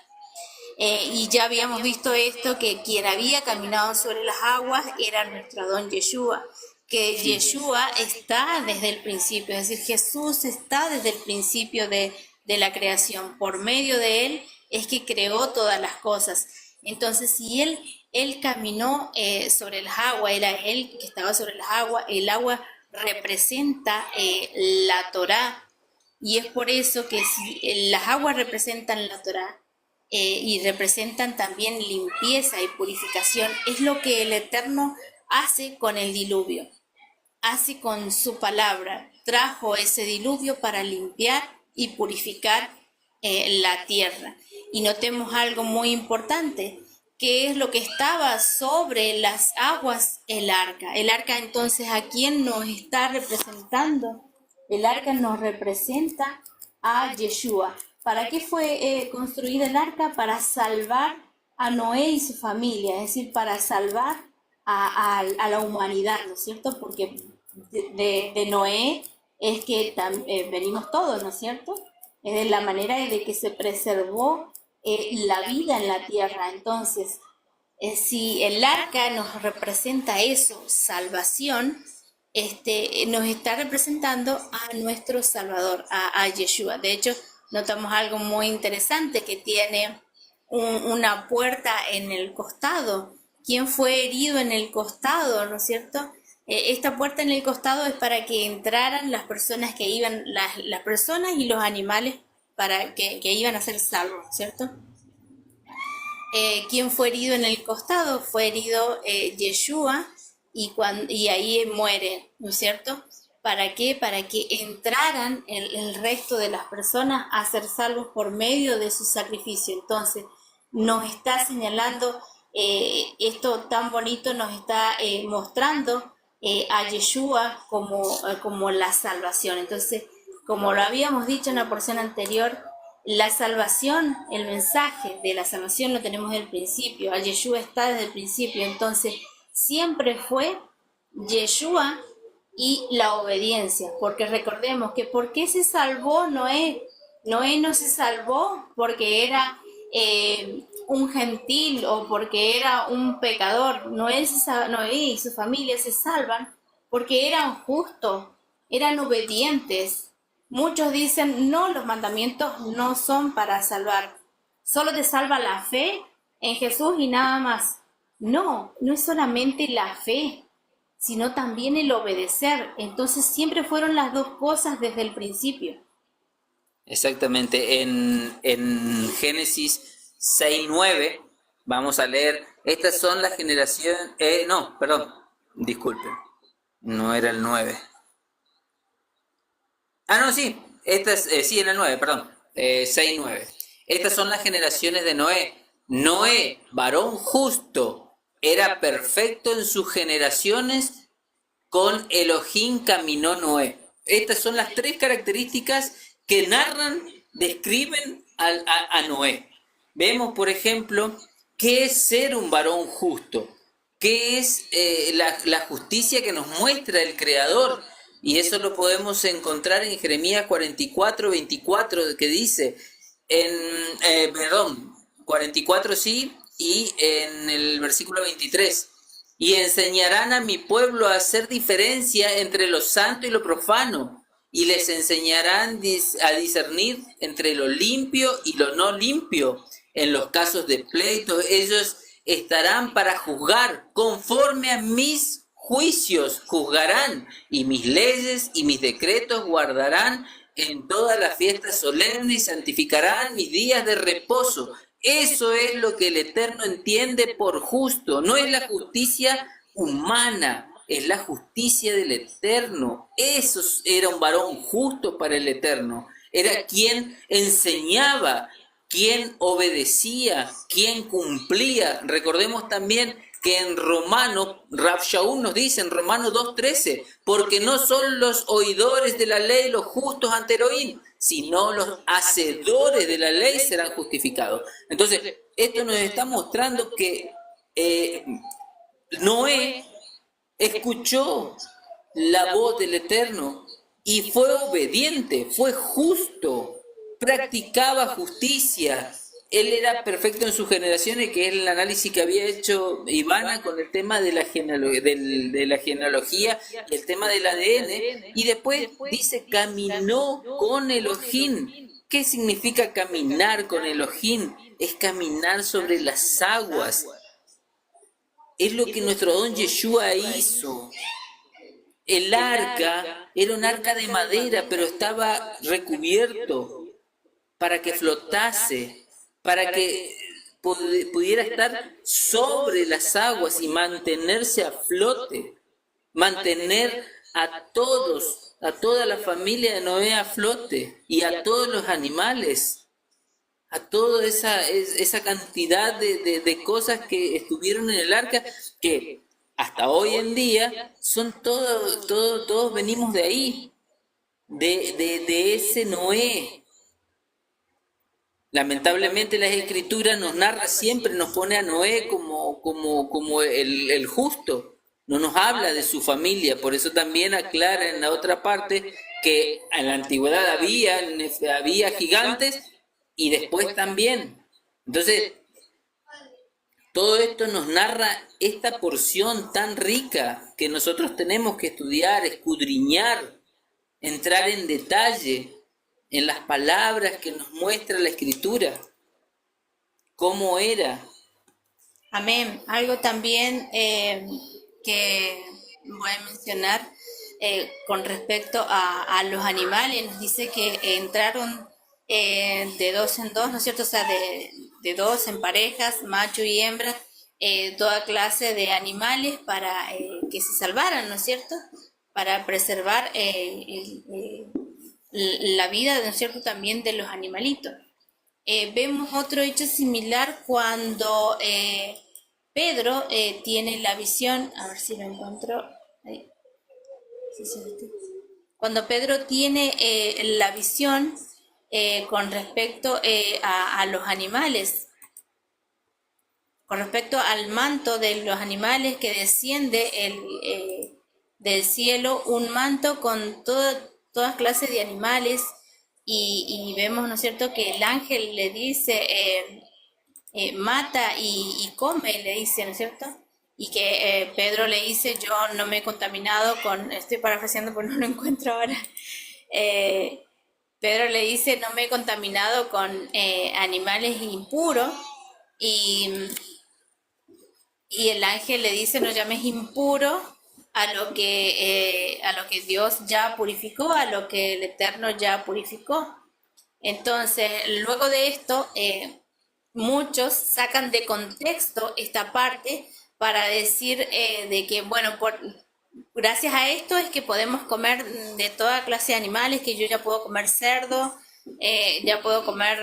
Y ya habíamos visto esto, que quien había caminado sobre las aguas era nuestro Adón Yeshua, que Yeshua está desde el principio, es decir, Jesús está desde el principio de la creación. Por medio de él es que creó todas las cosas. Entonces, si él caminó sobre las aguas, era él que estaba sobre las aguas, el agua representa la Torá, y es por eso que si las aguas representan la Torá y representan también limpieza y purificación, es lo que el Eterno hace con el diluvio, hace con su palabra. Trajo ese diluvio para limpiar y purificar la tierra. Y notemos algo muy importante, que es lo que estaba sobre las aguas, el arca. El arca, entonces, ¿a quién nos está representando? El arca nos representa a Yeshua. ¿Para qué fue construida el arca? Para salvar a Noé y su familia, es decir, para salvar a la humanidad, ¿no es cierto? Porque de Noé es que venimos todos, ¿no es cierto? Es de la manera de que se preservó la vida en la tierra. Entonces, si el arca nos representa eso, salvación, nos está representando a nuestro Salvador, a Yeshua. De hecho, notamos algo muy interesante, que tiene una puerta en el costado. ¿Quién fue herido en el costado, no es cierto? Esta puerta en el costado es para que entraran las personas que iban, las personas y los animales para que iban a ser salvos, ¿cierto? ¿Quién fue herido en el costado? Fue herido Yeshua, y ahí muere, ¿no es cierto? ¿Para qué? Para que entraran el resto de las personas a ser salvos por medio de su sacrificio. Entonces, nos está señalando esto tan bonito, nos está mostrando a Yeshua como la salvación. Entonces, como lo habíamos dicho en la porción anterior, la salvación, el mensaje de la salvación lo tenemos desde el principio. A Yeshua está desde el principio. Entonces, siempre fue Yeshua y la obediencia. Porque recordemos que ¿por qué se salvó Noé? Noé no se salvó porque era un gentil o porque era un pecador. Noé y su familia se salvan porque eran justos, eran obedientes. Muchos dicen, no, los mandamientos no son para salvar. Solo te salva la fe en Jesús y nada más. No, no es solamente la fe, sino también el obedecer. Entonces siempre fueron las dos cosas desde el principio. Exactamente, en Génesis 6:9 vamos a leer, estas son las generaciones, no, perdón, disculpen, no era el 9. No, sí, sí, en el 9, perdón, 6:9. Estas son las generaciones de Noé. Noé, varón justo, era perfecto en sus generaciones, con Elohim caminó Noé. Estas son las tres características que narran, describen a Noé. Vemos, por ejemplo, qué es ser un varón justo, qué es la justicia que nos muestra el Creador. Y eso lo podemos encontrar en Jeremías 44:24, que dice, 44 sí, y en el versículo 23, y enseñarán a mi pueblo a hacer diferencia entre lo santo y lo profano, y les enseñarán a discernir entre lo limpio y lo no limpio. En los casos de pleito, ellos estarán para juzgar conforme a mis juicios, juzgarán, y mis leyes y mis decretos guardarán en todas las fiestas solemnes y santificarán mis días de reposo. Eso es lo que el Eterno entiende por justo. No es la justicia humana, es la justicia del Eterno. Eso era un varón justo para el Eterno. Era quien enseñaba, quien obedecía, quien cumplía. Recordemos también que en Romanos, Rav Shaul nos dice en Romanos 2:13, porque no son los oidores de la ley los justos ante Elohim, sino los hacedores de la ley serán justificados. Entonces, esto nos está mostrando que Noé escuchó la voz del Eterno y fue obediente, fue justo, practicaba justicia, él era perfecto en sus generaciones, que es el análisis que había hecho Ivana con el tema de la de la genealogía y el tema del ADN, y después dice caminó con Elohim. ¿Qué significa caminar con Elohim? Es caminar sobre las aguas. Es lo que nuestro don Yeshua hizo. El arca era un arca de madera, pero estaba recubierto para que flotase, para que pudiera estar sobre las aguas y mantenerse a flote, mantener a todos, a toda la familia de Noé a flote y a todos los animales, a toda esa cantidad de cosas que estuvieron en el arca, que hasta hoy en día son todos venimos de ahí, de ese Noé. Lamentablemente las escrituras nos narra siempre, nos pone a Noé como el justo, no nos habla de su familia, por eso también aclara en la otra parte que en la antigüedad había gigantes y después también. Entonces, todo esto nos narra esta porción tan rica que nosotros tenemos que estudiar, escudriñar, entrar en detalle en las palabras que nos muestra la Escritura, cómo era. Amén. Algo también que voy a mencionar con respecto a los animales, nos dice que entraron de dos en dos, ¿no es cierto? O sea, de dos en parejas, macho y hembra, toda clase de animales para que se salvaran, ¿no es cierto? Para preservar la vida, ¿no es cierto?, también de los animalitos. Vemos otro hecho similar cuando Pedro tiene la visión, a ver si lo encuentro, ahí. Sí, sí, sí. Cuando Pedro tiene la visión con respecto a los animales, con respecto al manto de los animales que desciende del cielo, un manto con todas clases de animales, y vemos, ¿no es cierto?, que el ángel le dice, mata y come, le dice, ¿no es cierto? Y que Pedro le dice, yo no me he contaminado con, estoy parafraseando porque no lo encuentro ahora, Pedro le dice, no me he contaminado con animales impuros, y el ángel le dice, no llames impuro a lo que Dios ya purificó, a lo que el Eterno ya purificó. Entonces, luego de esto, muchos sacan de contexto esta parte para decir de que, bueno, gracias a esto es que podemos comer de toda clase de animales, que yo ya puedo comer cerdo, ya puedo comer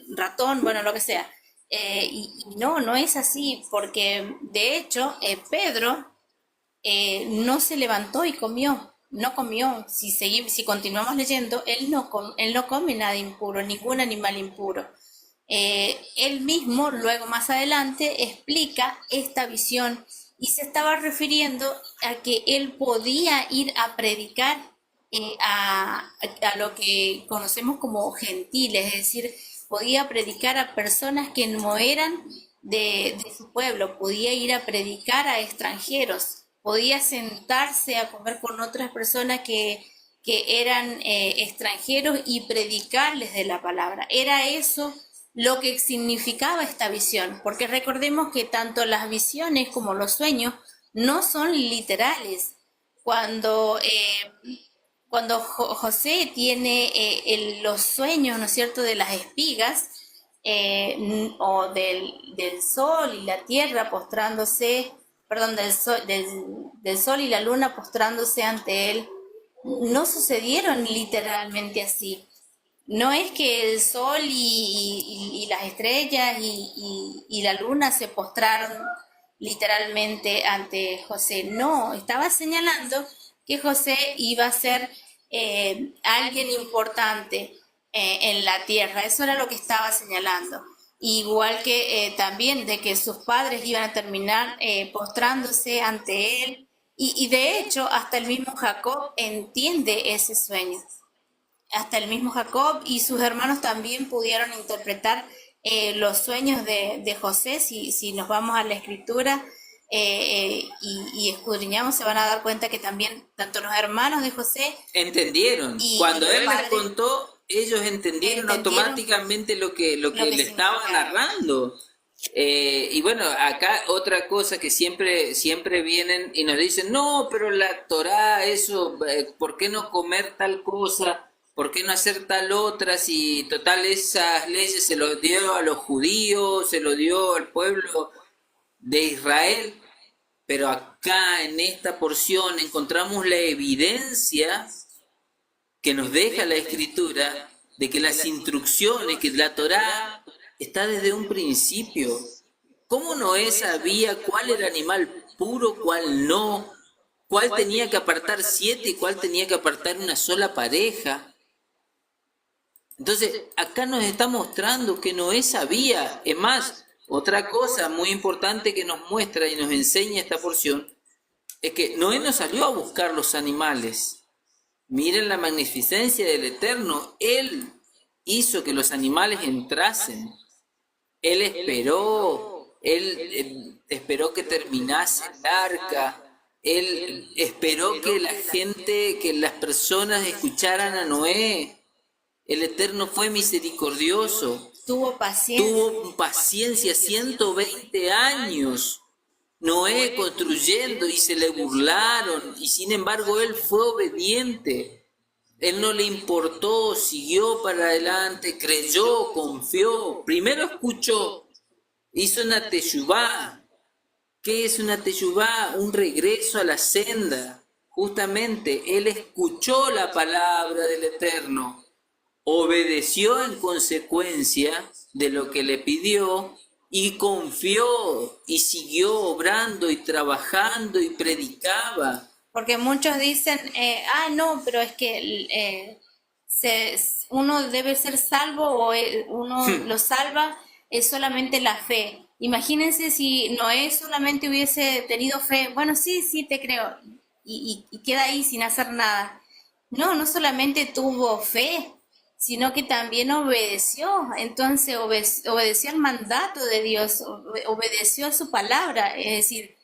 ratón, bueno, lo que sea. Y no es así, porque de hecho Pedro no se levantó y comió, no comió. Si continuamos leyendo, él no come nada impuro, ningún animal impuro. Él mismo, luego más adelante, explica esta visión y se estaba refiriendo a que él podía ir a predicar a lo que conocemos como gentiles, es decir, podía predicar a personas que no eran de su pueblo, podía ir a predicar a extranjeros, podía sentarse a comer con otras personas que eran extranjeros y predicarles de la palabra. Era eso lo que significaba esta visión, porque recordemos que tanto las visiones como los sueños no son literales. Cuando José tiene los sueños, ¿no es cierto?, de las espigas, o del sol y la tierra postrándose, perdón, del sol y la luna postrándose ante él, no sucedieron literalmente así. No es que el sol y las estrellas y la luna se postraron literalmente ante José. No, estaba señalando que José iba a ser alguien importante en la tierra. Eso era lo que estaba señalando. Igual que también de que sus padres iban a terminar postrándose ante él. Y de hecho, hasta el mismo Jacob entiende ese sueño. Hasta el mismo Jacob y sus hermanos también pudieron interpretar los sueños de José, si nos vamos a la escritura y escudriñamos, se van a dar cuenta que también tanto los hermanos de José Entendieron. y Cuando los él les padres contó, ellos entendieron entendieron automáticamente lo lo que que le estaba significaba. narrando. Y bueno, acá otra cosa que siempre vienen y nos dicen, no, pero la Torá, eso, ¿por qué no comer tal cosa? ¿Por qué no hacer tal otra? Si total esas leyes se los dio a los judíos, se lo dio al pueblo de Israel. Pero acá en esta porción encontramos la evidencia que nos deja la escritura de que las instrucciones, que la Torá está desde un principio. ¿Cómo Noé sabía cuál era animal puro, cuál no? ¿Cuál tenía que apartar 7 y cuál tenía que apartar una sola pareja? Entonces, acá nos está mostrando que Noé sabía. Es más, otra cosa muy importante que nos muestra y nos enseña esta porción es que Noé no salió a buscar los animales. Miren la magnificencia del Eterno. Él hizo que los animales entrasen. Él esperó que terminase el arca. Él esperó que la gente, que las personas escucharan a Noé. El Eterno fue misericordioso. Tuvo paciencia. Tuvo paciencia 120 años. Noé construyendo y se le burlaron y sin embargo él fue obediente. Él no le importó, siguió para adelante, creyó, confió. Primero escuchó, hizo una teshuvá. ¿Qué es una teshuvá? Un regreso a la senda. Justamente, él escuchó la palabra del Eterno, obedeció en consecuencia de lo que le pidió y confió y siguió obrando y trabajando y predicaba. Porque muchos dicen, no, pero es que uno debe ser salvo o uno lo salva es solamente la fe. Imagínense si Noé solamente hubiese tenido fe, bueno, sí, sí, te creo, y queda ahí sin hacer nada. No, no solamente tuvo fe, sino que también obedeció. Entonces obedeció al mandato de Dios, obedeció a su palabra, es decir,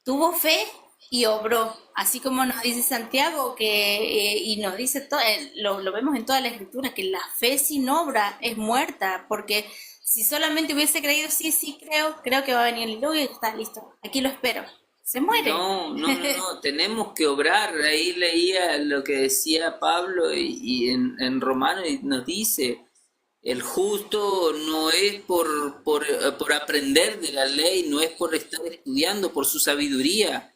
tuvo fe y obró, así como nos dice Santiago y nos dice lo vemos en toda la escritura, que la fe sin obra es muerta, porque si solamente hubiese creído, sí, sí, creo que va a venir el diluvio y está listo, aquí lo espero, se muere. No, tenemos que obrar. Ahí leía lo que decía Pablo y en Romano y nos dice, el justo no es por aprender de la ley, no es por estar estudiando, por su sabiduría.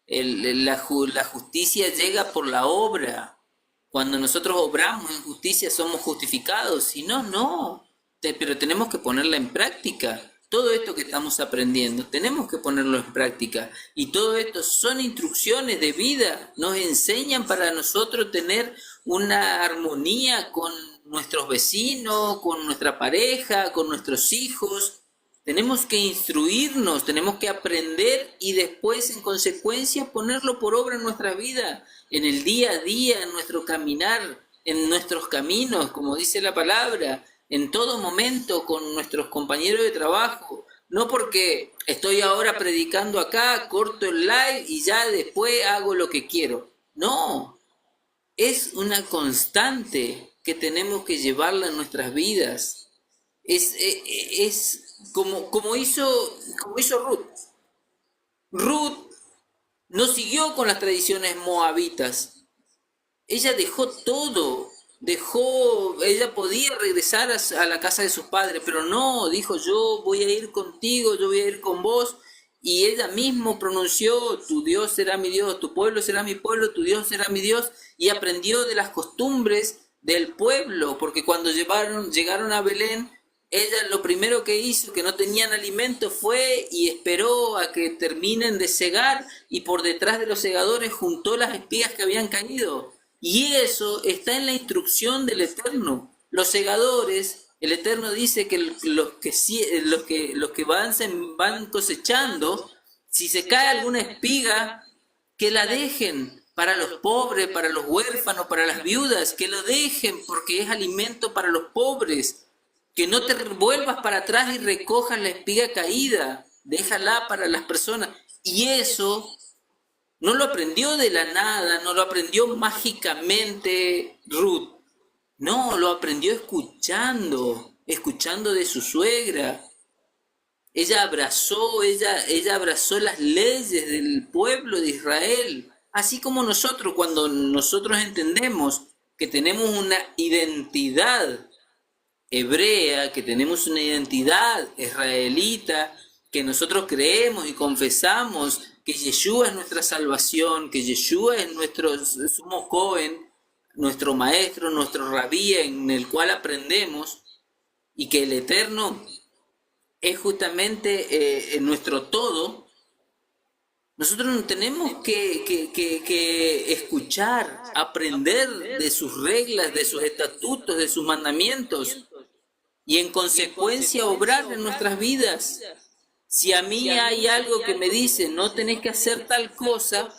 La justicia llega por la obra. Cuando nosotros obramos en justicia somos justificados, si no, no. Pero tenemos que ponerla en práctica. Todo esto que estamos aprendiendo, tenemos que ponerlo en práctica. Y todo esto son instrucciones de vida. Nos enseñan para nosotros tener una armonía con nuestros vecinos, con nuestra pareja, con nuestros hijos. Tenemos que instruirnos, tenemos que aprender y después, en consecuencia, ponerlo por obra en nuestra vida, en el día a día, en nuestro caminar, en nuestros caminos, como dice la palabra, en todo momento con nuestros compañeros de trabajo. No porque estoy ahora predicando acá, corto el live y ya después hago lo que quiero. No, es una constante que tenemos que llevarla en nuestras vidas. Es como hizo Ruth. Ruth no siguió con las tradiciones moabitas. Ella dejó todo. Ella podía regresar a la casa de sus padres, pero no, dijo, yo voy a ir contigo, yo voy a ir con vos. Y ella mismo pronunció, tu Dios será mi Dios, tu pueblo será mi pueblo, tu Dios será mi Dios. Y aprendió de las costumbres del pueblo, porque cuando llegaron a Belén, ella lo primero que hizo, que no tenían alimento, fue y esperó a que terminen de segar y por detrás de los segadores juntó las espigas que habían caído. Y eso está en la instrucción del Eterno. Los segadores, el Eterno dice que los que van cosechando, si se cae alguna espiga, que la dejen para los pobres, para los huérfanos, para las viudas, que lo dejen porque es alimento para los pobres. que no te vuelvas para atrás y recojas la espiga caída, déjala para las personas. Y eso no lo aprendió de la nada, no lo aprendió mágicamente Ruth, no, lo aprendió escuchando de su suegra. Ella abrazó las leyes del pueblo de Israel, así como nosotros, cuando nosotros entendemos que tenemos una identidad hebrea, que tenemos una identidad israelita, que nosotros creemos y confesamos que Yeshua es nuestra salvación, que Yeshua es nuestro sumo Cohen, nuestro maestro, nuestro rabí en el cual aprendemos, y que el Eterno es justamente nuestro todo. Nosotros tenemos que escuchar, aprender de sus reglas, de sus estatutos, de sus mandamientos, y en consecuencia obrar en nuestras vidas. Si a mí hay algo que me dice, no tenés que hacer tal cosa,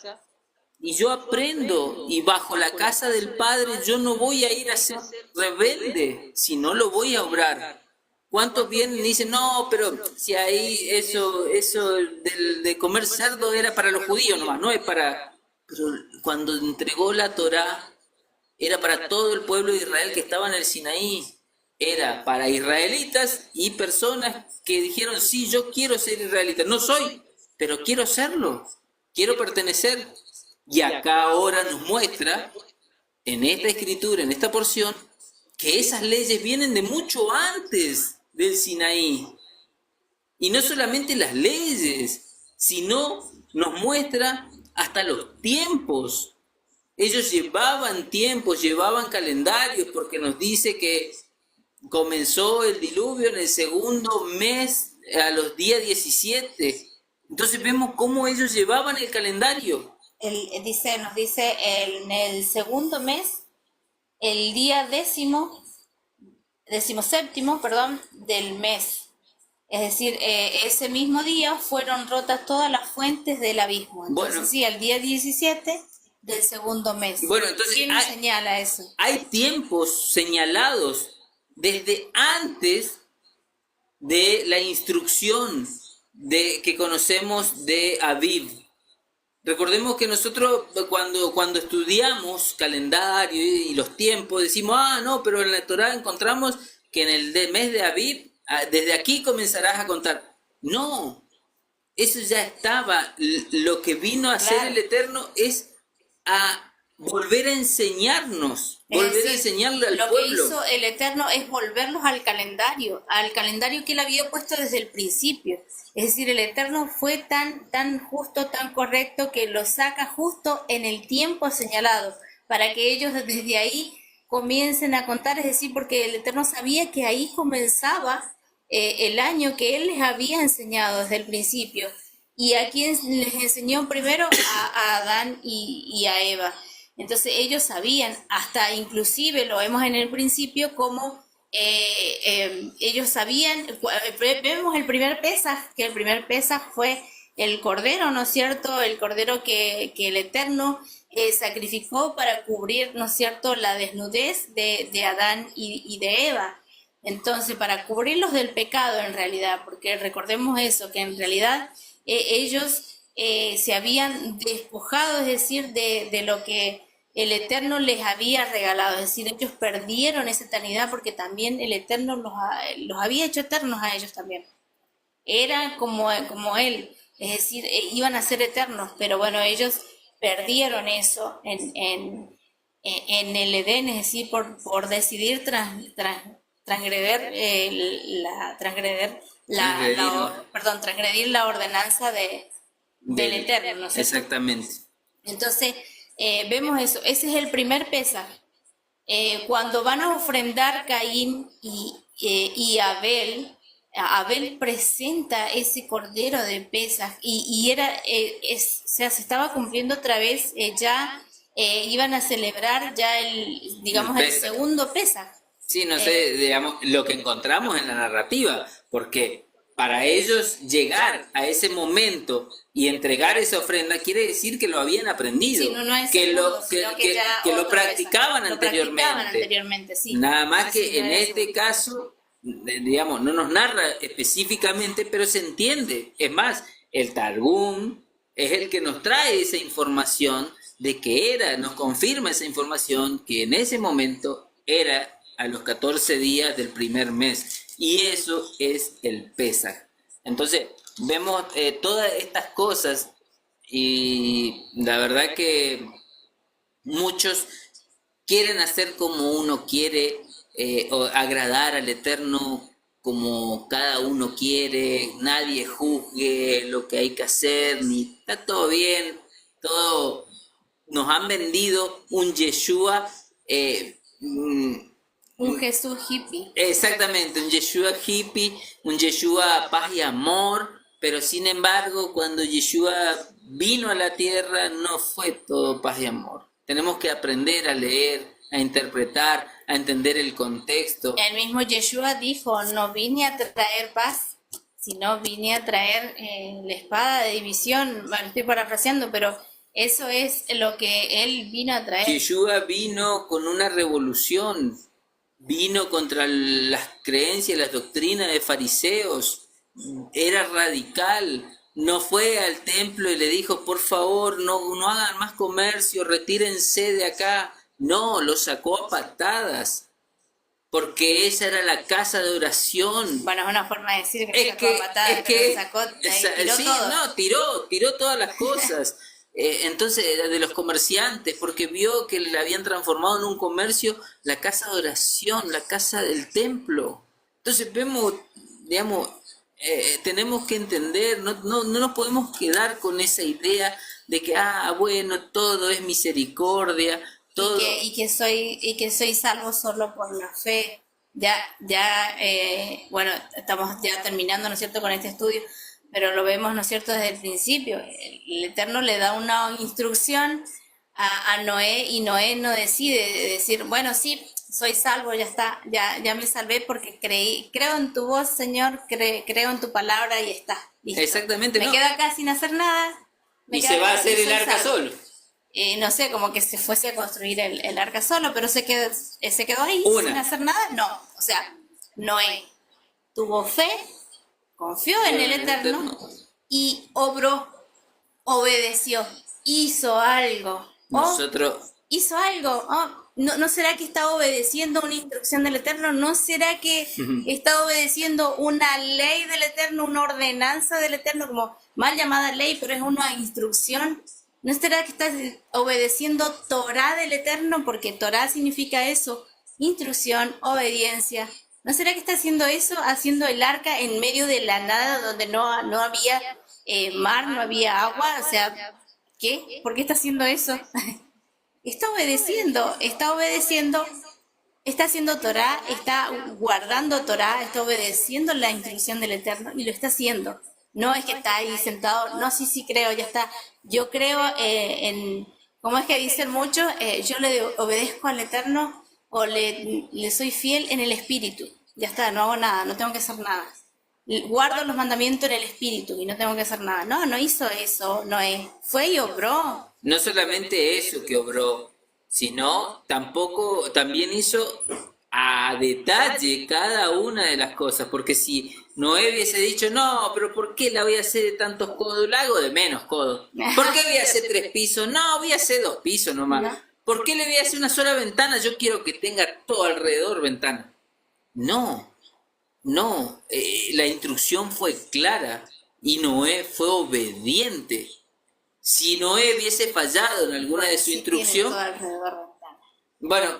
y yo aprendo, y bajo la casa del Padre yo no voy a ir a ser rebelde, sino lo voy a obrar. ¿Cuántos vienen y dicen, no, pero si ahí eso de comer cerdo era para los judíos nomás, no es para... Pero cuando entregó la Torá, era para todo el pueblo de Israel que estaba en el Sinaí. Era para israelitas y personas que dijeron, sí, yo quiero ser israelita. No soy, pero quiero serlo, quiero pertenecer. Y acá ahora nos muestra, en esta escritura, en esta porción, que esas leyes vienen de mucho antes del Sinaí. Y no solamente las leyes, sino nos muestra hasta los tiempos. Ellos llevaban tiempos, llevaban calendarios, porque nos dice que comenzó el diluvio en el segundo mes, a los días 17. Entonces vemos cómo ellos llevaban el calendario. Nos dice en el segundo mes, el día decimoséptimo, del mes. Es decir, ese mismo día fueron rotas todas las fuentes del abismo. Entonces, bueno, sí, el día 17 del segundo mes. Bueno, entonces, ¿quién nos señala eso? Hay tiempos señalados desde antes de la instrucción que conocemos de Aviv. Recordemos que nosotros cuando estudiamos calendario y los tiempos decimos, no, pero en la Torá encontramos que en el mes de Aviv, desde aquí comenzarás a contar. No, eso ya estaba. Lo que vino a hacer el Eterno es a volver a enseñarnos, volver a enseñarle al pueblo. Lo que hizo el Eterno es volverlos al calendario que él había puesto desde el principio. Es decir, el Eterno fue tan justo, tan correcto, que lo saca justo en el tiempo señalado, para que ellos desde ahí comiencen a contar. Es decir, porque el Eterno sabía que ahí comenzaba el año que él les había enseñado desde el principio. ¿Y a quién les enseñó primero? A Adán y a Eva. Entonces ellos sabían, hasta inclusive lo vemos en el principio, como ellos sabían. Vemos el primer Pesaj, que el primer Pesaj fue el cordero, ¿no es cierto? El cordero que el Eterno sacrificó para cubrir, ¿no es cierto?, la desnudez de Adán y de Eva. Entonces, para cubrirlos del pecado en realidad, porque recordemos eso, que en realidad ellos se habían despojado, es decir, de lo que el Eterno les había regalado. Es decir, ellos perdieron esa eternidad, porque también el Eterno los había hecho eternos a ellos también. Era como Él, es decir, iban a ser eternos, pero bueno, ellos perdieron eso en el Edén, es decir, por decidir transgredir la ordenanza del Eterno, ¿no es cierto? Exactamente. Entonces, vemos eso. Ese es el primer Pesaj. Cuando van a ofrendar Caín y Abel, Abel presenta ese cordero de Pesaj, y se estaba cumpliendo otra vez, iban a celebrar ya el segundo Pesaj. Sí, no sé, digamos, lo que encontramos en la narrativa, porque para ellos llegar a ese momento y entregar esa ofrenda quiere decir que lo habían aprendido, sí, no es que segundo, lo practicaban anteriormente. Sí. Nada más que en este caso digamos, no nos narra específicamente, pero se entiende. Es más, el Targum es el que nos trae esa información de que nos confirma esa información que en ese momento era a los 14 días del primer mes. Y eso es el Pesaj. Entonces, vemos todas estas cosas y la verdad que muchos quieren hacer como uno quiere, o agradar al Eterno como cada uno quiere, nadie juzgue lo que hay que hacer, ni está todo bien, todo nos han vendido un Yeshua, Un Jesús hippie. exactamente, un Yeshua hippie, un Yeshua paz y amor, pero sin embargo, cuando Yeshua vino a la tierra, no fue todo paz y amor. Tenemos que aprender a leer, a interpretar, a entender el contexto. El mismo Yeshua dijo, no vine a traer paz, sino vine a traer la espada de división. Bueno, estoy parafraseando, pero eso es lo que él vino a traer. Yeshua vino con una revolución, vino contra las creencias, las doctrinas de fariseos, era radical, no fue al templo y le dijo, por favor, no hagan más comercio, retírense de acá. No, lo sacó a patadas, porque esa era la casa de oración. Bueno, es una forma de decir que Es sacó que, a patadas, es pero que, sacó, esa- tiró sí, todo. no, tiró todas las cosas. Entonces, era de los comerciantes, porque vio que le habían transformado en un comercio la casa de oración, la casa del templo. Entonces, vemos, digamos, tenemos que entender, no nos podemos quedar con esa idea de que, bueno, todo es misericordia, todo. Y que soy salvo solo por la fe. Bueno, estamos ya terminando, ¿no es cierto?, con este estudio, pero lo vemos, ¿no es cierto?, desde el principio. El Eterno le da una instrucción a Noé y Noé no decide decir, bueno, sí, soy salvo, ya está, ya me salvé porque creo en tu voz, Señor, creo en tu palabra y está. Listo. Exactamente, Me no. quedo acá sin hacer nada. Y se va a hacer el soy arca salvo. solo. No sé, como que se fuese a construir el arca solo, pero se quedó ahí Una. sin hacer nada. No, o sea, Noé tuvo fe, confió en el Eterno y obró, obedeció, hizo algo. Nosotros, Hizo algo. ¿No será que está obedeciendo una instrucción del Eterno? ¿No será que está obedeciendo una ley del Eterno, una ordenanza del Eterno, como mal llamada ley, pero es una instrucción? ¿No será que está obedeciendo Torah del Eterno? Porque Torah significa eso, instrucción, obediencia. ¿No será que está haciendo eso, haciendo el arca en medio de la nada, donde no había mar, no había agua? O sea, ¿qué? ¿Por qué está haciendo eso? Está obedeciendo, está haciendo Torah, está guardando Torah, está obedeciendo la instrucción del Eterno y lo está haciendo. No es que está ahí sentado, no, sí creo, ya está. Yo creo ¿cómo es que dicen muchos? Yo le obedezco al Eterno o le soy fiel en el espíritu. Ya está, no hago nada, no tengo que hacer nada. Guardo los mandamientos en el espíritu y no tengo que hacer nada. No hizo eso, fue y obró. no solamente eso que obró, sino también hizo a detalle cada una de las cosas, porque si Noé hubiese dicho, no, pero ¿por qué la voy a hacer de tantos codos? La hago de menos codos. ¿Por qué voy a hacer 3 pisos? No, voy a hacer 2 pisos nomás. No. ¿Por qué le voy a hacer una sola ventana? Yo quiero que tenga todo alrededor ventana. No, la instrucción fue clara y Noé fue obediente. Si Noé hubiese fallado en alguna de su Sí, instrucción, tiene todo alrededor ventana. bueno,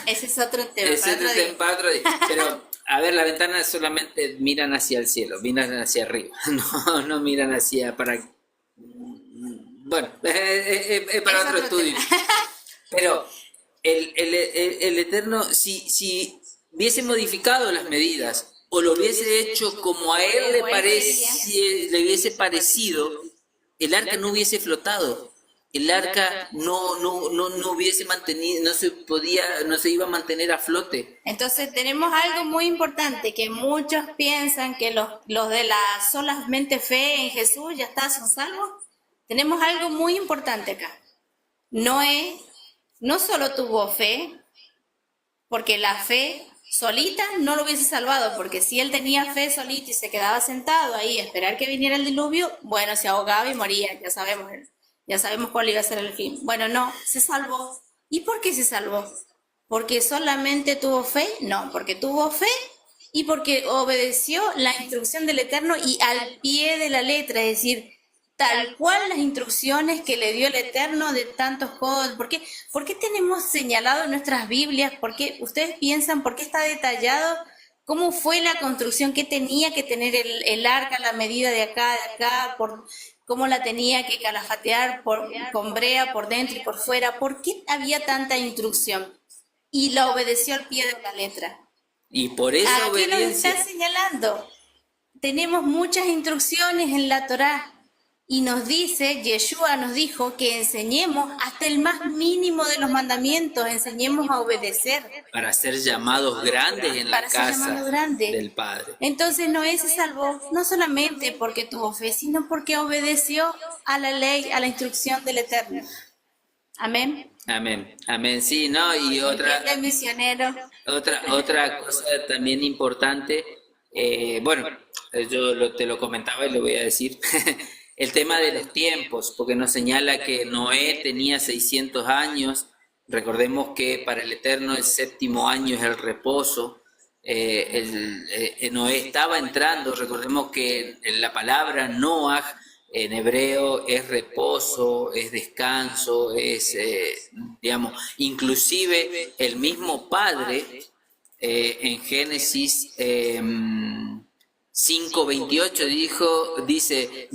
Ese es otro tema. ese para otro es día. para otro día. Pero, a ver, las ventanas solamente miran hacia el cielo, miran hacia arriba, no miran hacia para... Bueno, es para Es otro otro estudio. Pero el Eterno, si hubiese modificado las medidas o lo hubiese hecho como a él le hubiese parecido, el arca no hubiese flotado. El arca no hubiese mantenido, no se iba a mantener a flote. Entonces tenemos algo muy importante, que muchos piensan que los de la solamente fe en Jesús ya está, son salvos. Tenemos algo muy importante acá. Noé no solo tuvo fe, porque la fe solita no lo hubiese salvado, porque si él tenía fe solito y se quedaba sentado ahí a esperar que viniera el diluvio, bueno, se ahogaba y moría, ya sabemos cuál iba a ser el fin. Bueno, no, se salvó. ¿Y por qué se salvó? ¿Porque solamente tuvo fe? No, porque tuvo fe y porque obedeció la instrucción del Eterno y al pie de la letra, es decir, tal cual las instrucciones que le dio el Eterno de tantos codos. ¿Por qué tenemos señalado en nuestras Biblias? ¿Por qué ustedes piensan, por qué está detallado cómo fue la construcción, qué tenía que tener el arca, la medida de acá, por cómo la tenía que calafatear con brea por dentro y por fuera? ¿Por qué había tanta instrucción? Y la obedeció al pie de la letra. Y por esa Aquí nos obediencia, está señalando. Tenemos muchas instrucciones en la Torá y nos dice, Yeshua nos dijo que enseñemos hasta el más mínimo de los mandamientos, enseñemos a obedecer para ser llamados grandes en la para ser llamado casa grande. del Padre. Entonces Noé se salvó no solamente porque tuvo fe, sino porque obedeció a la ley, a la instrucción del Eterno. Amén. Amén, amén, sí, ¿no? Y ¿Entiende, misionero? otra cosa también importante, bueno, te lo comentaba y lo voy a decir, el tema de los tiempos, porque nos señala que Noé tenía 600 años, recordemos que para el Eterno el séptimo año es el reposo, Noé estaba entrando, recordemos que la palabra Noah en hebreo es reposo, es descanso, digamos, inclusive el mismo Padre en Génesis 5:28 dice,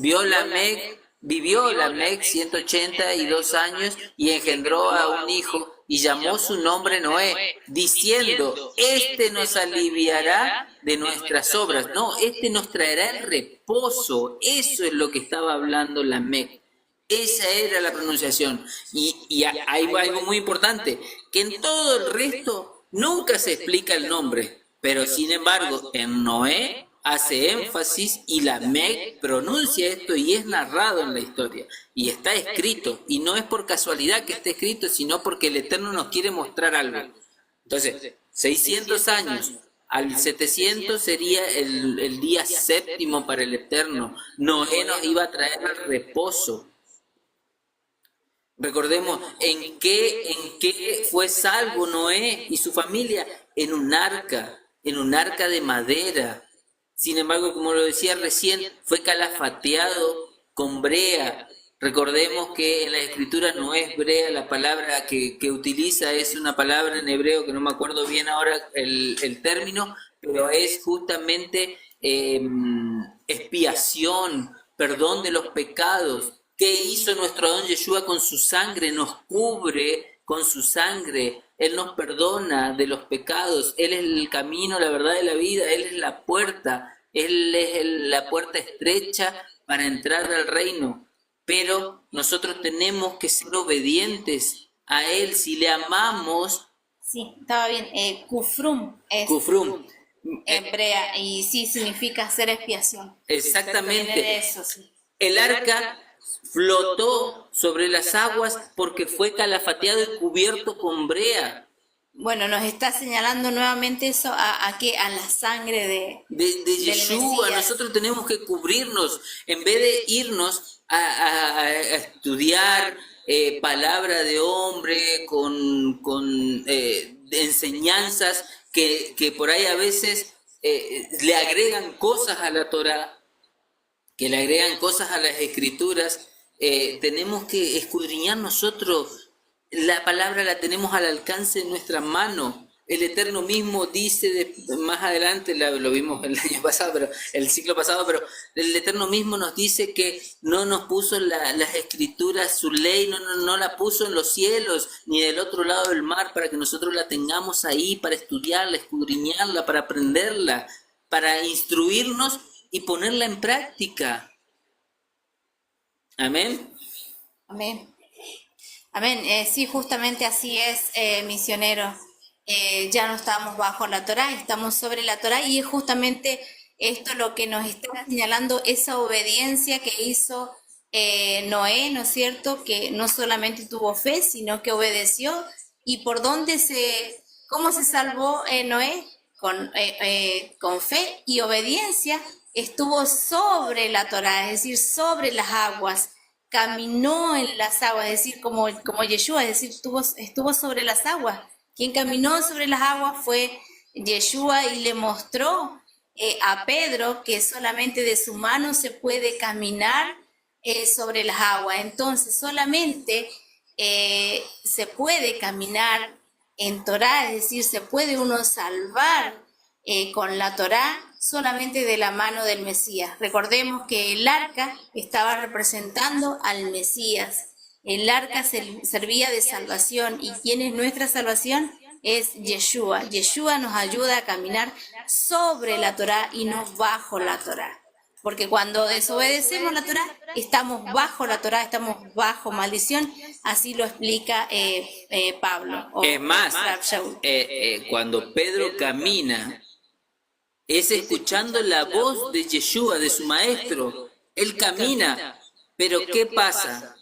vivió Lamec 182 años y engendró a un hijo y llamó su nombre Noé, diciendo, este nos aliviará de nuestras obras. No, este nos traerá el reposo. Eso es lo que estaba hablando Lamec. Esa era la pronunciación. Y hay algo muy importante, que en todo el resto nunca se explica el nombre, pero sin embargo en Noé hace énfasis y Lamec pronuncia esto y es narrado en la historia y está escrito, y no es por casualidad que esté escrito, sino porque el Eterno nos quiere mostrar algo. Entonces, 600 años al 700 sería el día séptimo para el Eterno. Noé nos iba a traer el reposo. Recordemos, ¿en qué fue salvo Noé y su familia? En un arca de madera. Sin embargo, como lo decía recién, fue calafateado con brea. Recordemos que en la escritura no es brea, la palabra que utiliza es una palabra en hebreo que no me acuerdo bien ahora el término, pero es justamente expiación, perdón de los pecados. ¿Qué hizo nuestro Adón Yeshua con su sangre? Nos cubre con su sangre. Él nos perdona de los pecados. Él es el camino, la verdad y la vida. Él es la puerta. Él es la puerta estrecha para entrar al reino. Pero nosotros tenemos que ser obedientes a Él. Si le amamos... Sí, estaba bien. Kufrum es Kufrum. hebrea y sí significa hacer expiación. Exactamente. Viene de eso, sí. El arca flotó sobre las aguas porque fue calafateado y cubierto con brea. Bueno, nos está señalando nuevamente eso a la sangre de Yeshua. Nosotros tenemos que cubrirnos en vez de irnos a estudiar palabra de hombre con enseñanzas que por ahí a veces le agregan cosas a la Torá, que le agregan cosas a las escrituras. Tenemos que escudriñar nosotros. La palabra la tenemos al alcance de nuestra mano. El Eterno mismo dice más adelante, lo vimos el año pasado, pero el ciclo pasado, pero el Eterno mismo nos dice que no nos puso las escrituras, su ley, no la puso en los cielos ni del otro lado del mar para que nosotros la tengamos ahí para estudiarla, escudriñarla, para aprenderla, para instruirnos y ponerla en práctica. Amén. Amén. Amén. Sí, justamente así es, misionero. Ya no estamos bajo la Torá, estamos sobre la Torá y es justamente esto lo que nos está señalando, esa obediencia que hizo Noé, ¿no es cierto? Que no solamente tuvo fe, sino que obedeció. ¿Y por dónde cómo se salvó Noé? con fe y obediencia, estuvo sobre la Torá, es decir, sobre las aguas, caminó en las aguas, es decir, como Yeshua, es decir, estuvo sobre las aguas. Quien caminó sobre las aguas fue Yeshua y le mostró a Pedro que solamente de su mano se puede caminar sobre las aguas. Entonces, solamente se puede caminar en Torá, es decir, se puede uno salvar con la Torá solamente de la mano del Mesías. Recordemos que el arca estaba representando al Mesías. El arca servía de salvación. ¿Y quién es nuestra salvación? Es Yeshua. Yeshua nos ayuda a caminar sobre la Torá y no bajo la Torá. Porque cuando desobedecemos la Torá, estamos bajo la Torá, estamos bajo maldición. Así lo explica Pablo. Es más, Rav Shaul. cuando Pedro camina, es escuchando la voz de Yeshua, de su maestro. Él camina, pero ¿qué pasa?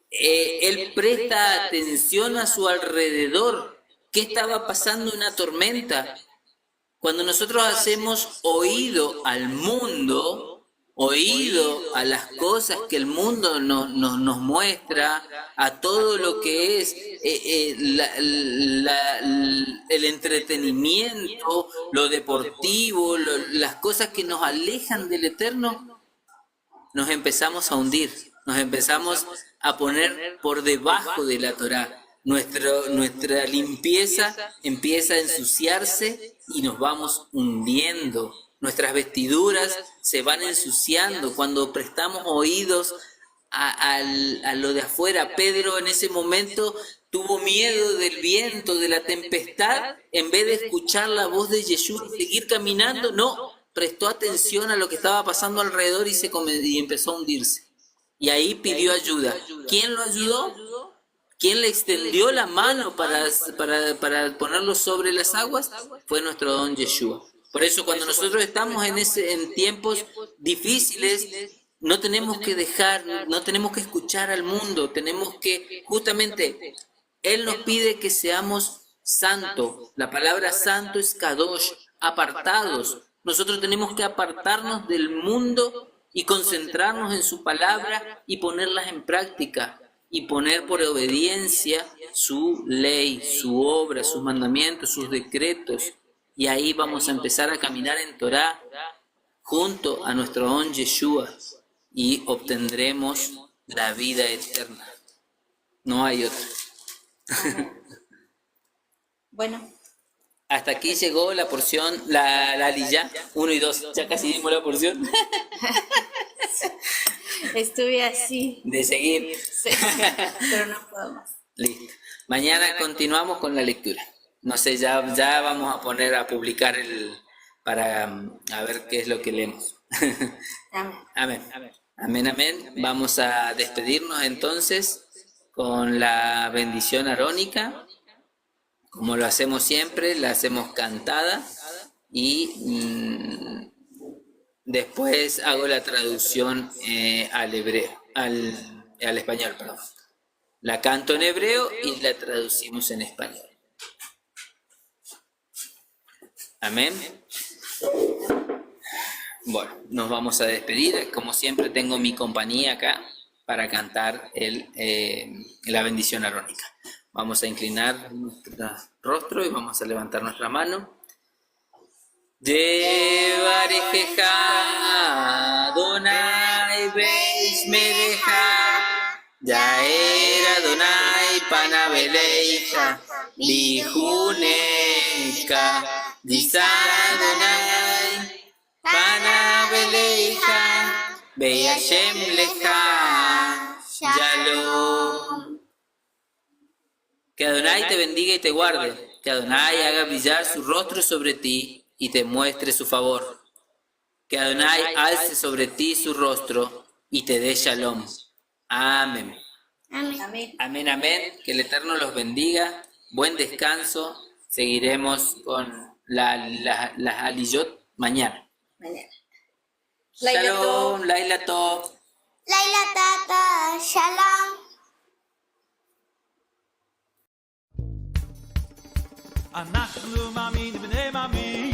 Él presta atención a su alrededor. ¿Qué estaba pasando? Una tormenta. Cuando nosotros hacemos oído al mundo, oído a las cosas que el mundo nos muestra, a todo lo que es el entretenimiento, lo deportivo, las cosas que nos alejan del Eterno, nos empezamos a hundir, nos empezamos a poner por debajo de la Torá. Nuestra limpieza empieza a ensuciarse y nos vamos hundiendo. Nuestras vestiduras se van ensuciando cuando prestamos oídos a lo de afuera. Pedro en ese momento tuvo miedo del viento, de la tempestad, en vez de escuchar la voz de Yeshua y seguir caminando, no, prestó atención a lo que estaba pasando alrededor y empezó a hundirse. Y ahí pidió ayuda. ¿Quién lo ayudó? ¿Quién le extendió la mano para ponerlo sobre las aguas? Fue nuestro don Yeshua. Por eso cuando nosotros estamos en tiempos difíciles, no tenemos que escuchar al mundo, tenemos que, justamente, Él nos pide que seamos santos. La palabra santo es kadosh, apartados. Nosotros tenemos que apartarnos del mundo y concentrarnos en su palabra y ponerlas en práctica. Y poner por obediencia su ley, su obra, sus mandamientos, sus decretos. Y ahí vamos a empezar a caminar en Torá junto a nuestro don Yeshua y obtendremos la vida eterna. No hay otra. Bueno. Hasta aquí llegó la porción, la aliyá, 1 y 2. Ya casi dimos la porción. Estuve así. De seguir. Sí, pero no puedo más. Listo. Mañana continuamos con la lectura. No sé, ya vamos a poner a publicar para a ver qué es lo que leemos. Amén. Amén. Vamos a despedirnos entonces con la bendición arónica. Como lo hacemos siempre, la hacemos cantada y después hago la traducción al hebreo, al español, perdón. La canto en hebreo y la traducimos en español. Amén. Bueno, nos vamos a despedir. Como siempre tengo mi compañía acá para cantar la bendición arónica. Vamos a inclinar nuestro rostro y vamos a levantar nuestra mano. Yevarejeja Adonai Beishmereja Yaer Adonai Panabeleija Lijuneja Disa Adonai Panabeleija Beyashem Leja Shalom. Que Adonai te bendiga y te guarde, que Adonai haga brillar su rostro sobre ti y te muestre su favor. Que Adonai alce sobre ti su rostro y te dé shalom. Amén. Amén. Que el Eterno los bendiga. Buen descanso. Seguiremos con las aliyot mañana. Shalom, Laila Tov. Laila Tata, Shalom. אנחנו מאמינים בני מאמין